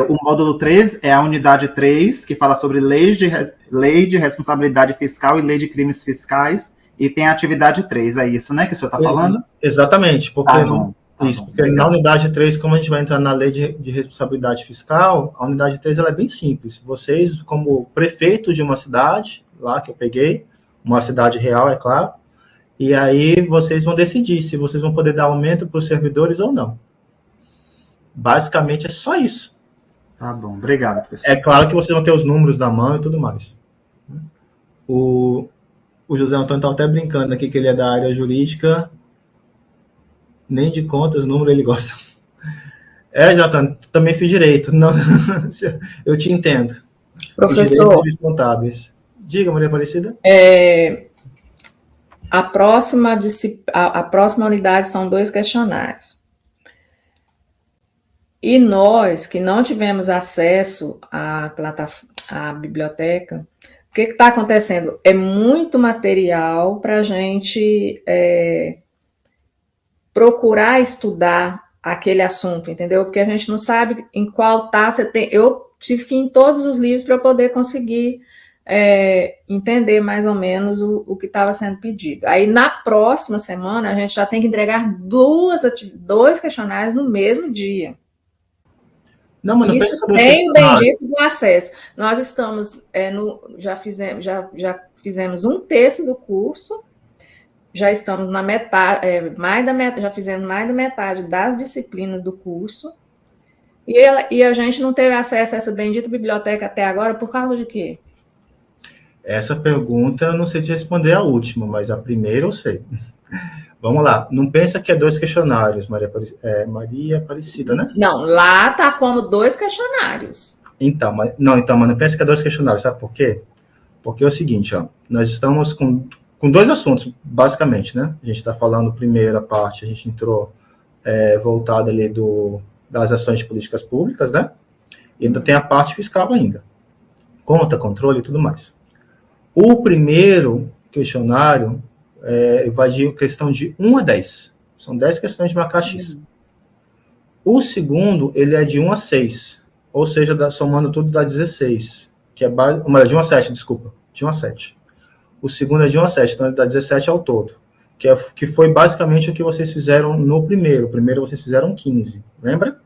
O módulo 3 é a unidade 3, que fala sobre lei de responsabilidade fiscal e lei de crimes fiscais, e tem a atividade 3, é isso, né, que o senhor está falando? Exatamente, porque, porque na unidade 3, como a gente vai entrar na lei de responsabilidade fiscal, a unidade 3 ela é bem simples. Vocês, como prefeitos de uma cidade, lá que eu peguei, uma cidade real, é claro, e aí vocês vão decidir se vocês vão poder dar aumento para os servidores ou não. Basicamente é só isso. Tá bom, obrigado, professor. É claro que vocês vão ter os números da mão e tudo mais. O José Antônio estava até brincando aqui que ele é da área jurídica, nem de contas, número ele gosta. Jatan, também fiz direito. Não, eu te entendo. Professor, os contábeis. Diga, Maria Aparecida. A próxima unidade são 2 questionários. E nós, que não tivemos acesso à biblioteca, o que está acontecendo? É muito material para a gente procurar estudar aquele assunto, entendeu? Porque a gente não sabe em qual você tem. Eu tive que ir em todos os livros para poder conseguir entender mais ou menos o que estava sendo pedido. Aí, na próxima semana, a gente já tem que entregar dois questionários no mesmo dia. Não, mas não isso sem o bendito do acesso. Nós estamos, já fizemos um terço do curso, já estamos na metade, já fizemos mais da metade das disciplinas do curso, e a gente não teve acesso a essa bendita biblioteca até agora por causa de quê? Essa pergunta eu não sei te responder a última, mas a primeira eu sei. Vamos lá, não pensa que é 2 questionários, Maria Aparecida, né? Não, lá tá como 2 questionários. Então, mas não pensa que é 2 questionários, sabe por quê? Porque é o seguinte, ó, nós estamos com 2 assuntos, basicamente, né? A gente está falando, primeira parte, a gente entrou voltada ali das ações de políticas públicas, né? E ainda tem a parte fiscal ainda. Conta, controle e tudo mais. O primeiro questionário vai de questão de 1 a 10. São 10 questões de marcar X. O segundo, ele é de 1 a 6. Ou seja, somando tudo dá 16. Que é de 1 a 7, desculpa. De 1 a 7. O segundo é de 1 a 7, então ele dá 17 ao todo. Que foi basicamente o que vocês fizeram no primeiro. O primeiro vocês fizeram 15. Lembra?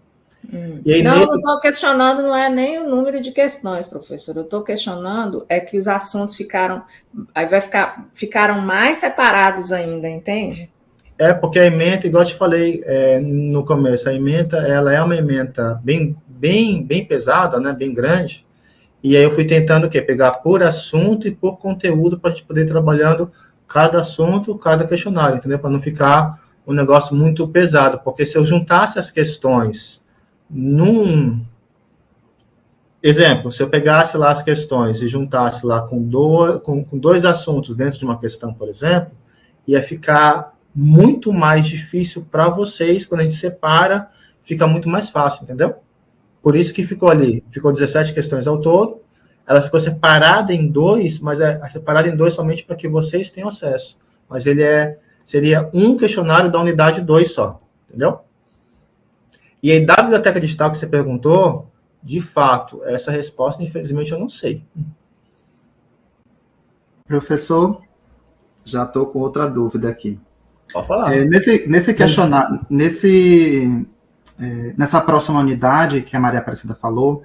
E aí, não, eu estou questionando, não é nem o número de questões, professor. Eu estou questionando que os assuntos ficaram mais separados ainda, entende? Porque a ementa, igual eu te falei no começo, a ementa, ela é uma ementa bem pesada, né, bem grande, e aí eu fui tentando pegar por assunto e por conteúdo para a gente poder ir trabalhando cada assunto, cada questionário, entendeu? Para não ficar um negócio muito pesado, porque se eu juntasse as questões exemplo, se eu pegasse lá as questões e juntasse lá com 2 assuntos dentro de uma questão, por exemplo, ia ficar muito mais difícil para vocês. Quando a gente separa, fica muito mais fácil, entendeu? Por isso que ficou 17 questões ao todo, ela ficou separada em 2, mas separada em 2 somente para que vocês tenham acesso. Mas seria um questionário da unidade 2 só, entendeu? E aí, da biblioteca digital que você perguntou, de fato, essa resposta, infelizmente, eu não sei. Professor, já estou com outra dúvida aqui. Pode falar. Nesse questionário, nessa próxima unidade que a Maria Aparecida falou,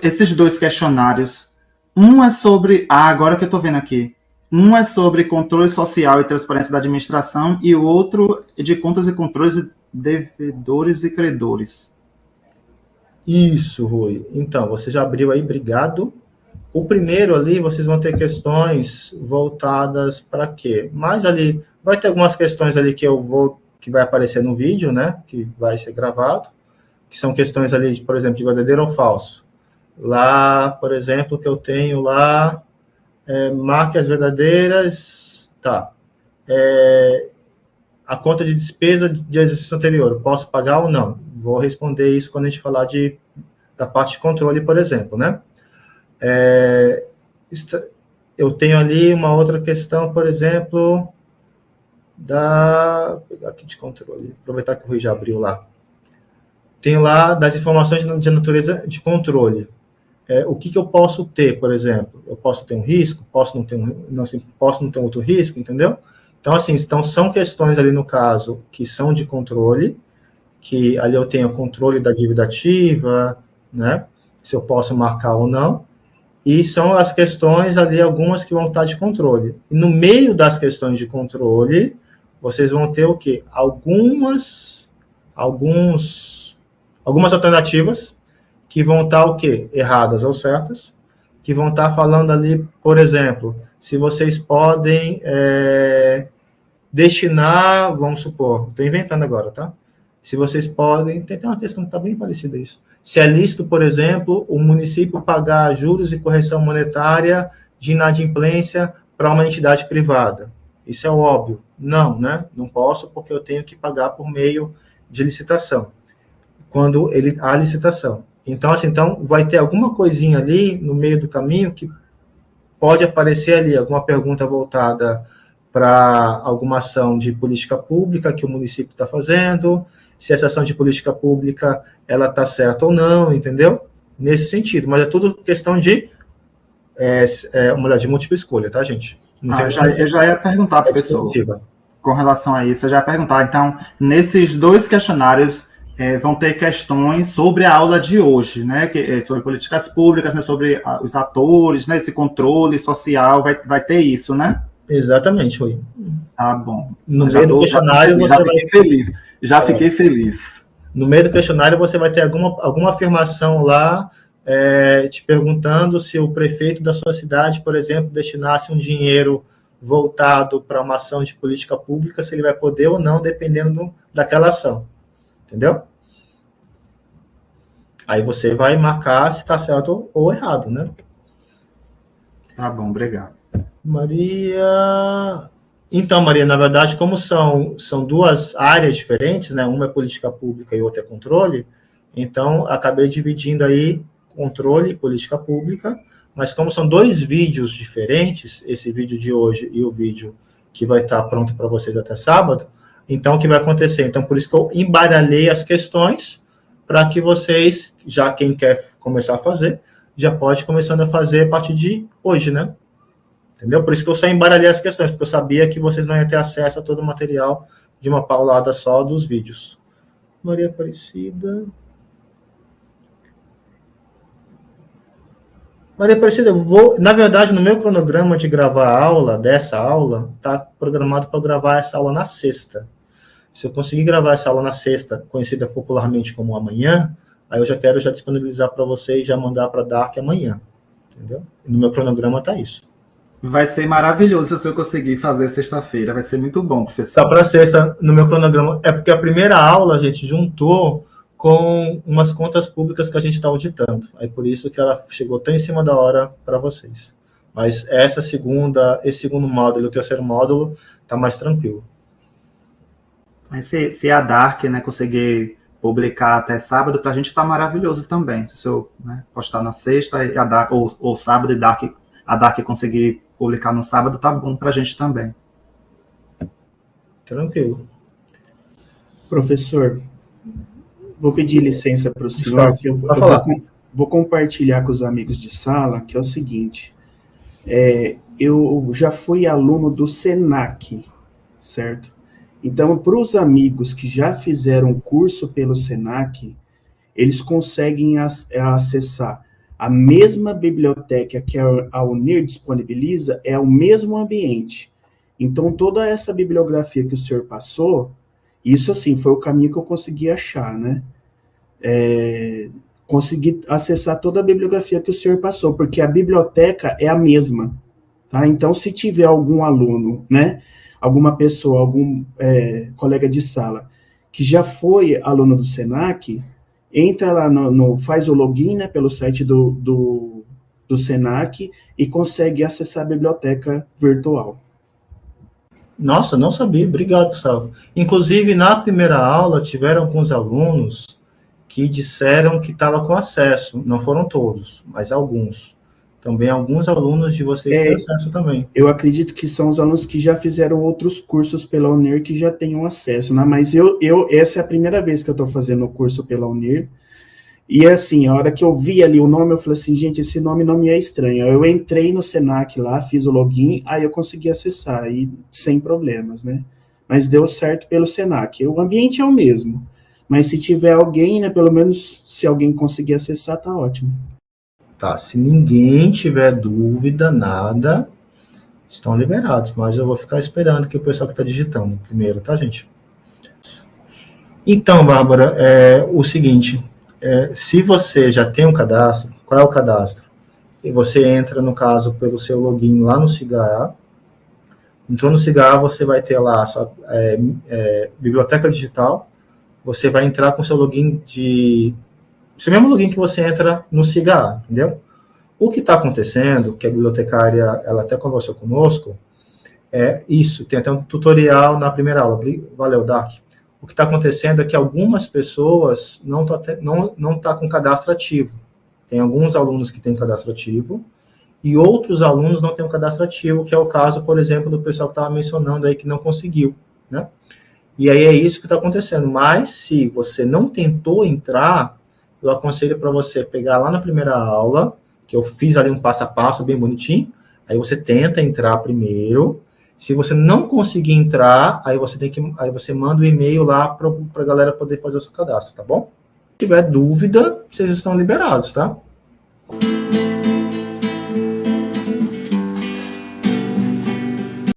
esses dois questionários, um é sobre... agora que eu estou vendo aqui. Um é sobre controle social e transparência da administração e o outro é de contas e controles devedores e credores. Isso, Rui. Então, você já abriu aí, obrigado. O primeiro ali, vocês vão ter questões voltadas para quê? Mas ali, vai ter algumas questões ali que vai aparecer no vídeo, né? Que vai ser gravado, que são questões ali, por exemplo, de verdadeiro ou falso. Lá, por exemplo, que eu tenho lá, marque as verdadeiras, tá. A conta de despesa de exercício anterior, posso pagar ou não? Vou responder isso quando a gente falar da parte de controle, por exemplo, né? Eu tenho ali uma outra questão, por exemplo, vou pegar aqui de controle, aproveitar que o Rui já abriu lá. Tenho lá das informações de natureza de controle. O que eu posso ter, por exemplo? Eu posso ter um risco? Posso não ter posso não ter outro risco, entendeu? Então, assim, são questões ali, no caso, que são de controle, que ali eu tenho controle da dívida ativa, né? Se eu posso marcar ou não. E são as questões ali, algumas que vão estar de controle. E no meio das questões de controle, vocês vão ter o quê? Algumas alternativas que vão estar o quê? Erradas ou certas, que vão estar falando ali, por exemplo, se vocês podem destinar, vamos supor, estou inventando agora, tá? Se vocês podem, tem uma questão que está bem parecida a isso. Se é lícito, por exemplo, o município pagar juros e correção monetária de inadimplência para uma entidade privada. Isso é óbvio. Não, né? Não posso, porque eu tenho que pagar por meio de licitação. Quando há licitação. Então, assim, vai ter alguma coisinha ali no meio do caminho que pode aparecer ali, alguma pergunta voltada para alguma ação de política pública que o município está fazendo, se essa ação de política pública ela está certa ou não, entendeu? Nesse sentido, mas é tudo questão de de múltipla escolha, tá, gente? Eu já ia perguntar, professor, com relação a isso, eu já ia perguntar, então, nesses 2 questionários vão ter questões sobre a aula de hoje, né, sobre políticas públicas, né, sobre os atores, né, esse controle social, vai ter isso, né? Exatamente, Rui. Tá bom. No meio do questionário você vai... feliz. Já fiquei feliz. No meio do questionário você vai ter alguma afirmação lá, te perguntando se o prefeito da sua cidade, por exemplo, destinasse um dinheiro voltado para uma ação de política pública, se ele vai poder ou não, dependendo daquela ação. Entendeu? Aí você vai marcar se está certo ou errado, né? Tá bom, obrigado. Maria... Então, Maria, na verdade, como são 2 áreas diferentes, né? Uma é política pública e outra é controle, então acabei dividindo aí controle e política pública, mas como são 2 vídeos diferentes, esse vídeo de hoje e o vídeo que vai estar pronto para vocês até sábado, então o que vai acontecer? Então, por isso que eu embaralhei as questões, para que vocês, já quem quer começar a fazer, já pode começando a fazer a partir de hoje, né? Entendeu? Por isso que eu só embaralhei as questões, porque eu sabia que vocês não iam ter acesso a todo o material de uma paulada só dos vídeos. Maria Aparecida... Maria Aparecida, na verdade, no meu cronograma de gravar a aula, dessa aula, está programado para gravar essa aula na sexta. Se eu conseguir gravar essa aula na sexta, conhecida popularmente como amanhã, aí eu já quero disponibilizar para vocês e já mandar para a Dark amanhã. Entendeu? No meu cronograma está isso. Vai ser maravilhoso se eu conseguir fazer sexta-feira. Vai ser muito bom, professor. Só para sexta, no meu cronograma, é porque a primeira aula a gente juntou com umas contas públicas que a gente está auditando. Aí por isso que ela chegou tão em cima da hora para vocês. Mas esse segundo módulo e o terceiro módulo está mais tranquilo. Mas se a Dark, né, conseguir publicar até sábado, para a gente está maravilhoso também. Se eu postar na sexta e a Dark, ou sábado e a Dark conseguir publicar no sábado, tá bom para a gente também. Tranquilo. Professor, vou pedir licença para o senhor, que eu vou compartilhar com os amigos de sala, que é o seguinte, eu já fui aluno do SENAC, certo? Então, para os amigos que já fizeram curso pelo SENAC, eles conseguem acessar a mesma biblioteca que a UNIR disponibiliza, é o mesmo ambiente. Então, toda essa bibliografia que o senhor passou, isso, assim, foi o caminho que eu consegui achar, né? Consegui acessar toda a bibliografia que o senhor passou, porque a biblioteca é a mesma, tá? Então, se tiver algum aluno, né, alguma pessoa, algum colega de sala, que já foi aluno do SENAC, entra lá, faz o login, né, pelo site do SENAC e consegue acessar a biblioteca virtual. Nossa, não sabia. Obrigado, Gustavo. Inclusive, na primeira aula, tiveram alguns alunos que disseram que estava com acesso. Não foram todos, mas alguns. Também alguns alunos de vocês têm acesso também. Eu acredito que são os alunos que já fizeram outros cursos pela UNIR que já tenham acesso, né? Mas essa é a primeira vez que eu estou fazendo o curso pela UNIR. E assim, a hora que eu vi ali o nome, eu falei assim, gente, esse nome não me é estranho. Eu entrei no SENAC lá, fiz o login, aí eu consegui acessar, aí sem problemas, né? Mas deu certo pelo SENAC. O ambiente é o mesmo, mas se tiver alguém, né, pelo menos se alguém conseguir acessar, tá ótimo. Tá, se ninguém tiver dúvida, nada, estão liberados, mas eu vou ficar esperando que o pessoal que está digitando primeiro, tá, gente? Então, Bárbara, o seguinte... se você já tem um cadastro, qual é o cadastro? E você entra, no caso, pelo seu login lá no Cigar. Entrou no Cigar, você vai ter lá a sua biblioteca digital. Você vai entrar com o seu login esse mesmo login que você entra no Cigar, entendeu? O que está acontecendo, que a bibliotecária, ela até conversou conosco, é isso. Tem até um tutorial na primeira aula. Valeu, Dark. O que está acontecendo é que algumas pessoas não tá com cadastro ativo. Tem alguns alunos que têm cadastro ativo e outros alunos não têm um cadastro ativo, que é o caso, por exemplo, do pessoal que estava mencionando aí que não conseguiu, né? E aí é isso que está acontecendo. Mas se você não tentou entrar, eu aconselho para você pegar lá na primeira aula, que eu fiz ali um passo a passo bem bonitinho, aí você tenta entrar primeiro. Se você não conseguir entrar, aí você manda um e-mail lá para a galera poder fazer o seu cadastro, tá bom? Se tiver dúvida, vocês estão liberados, tá?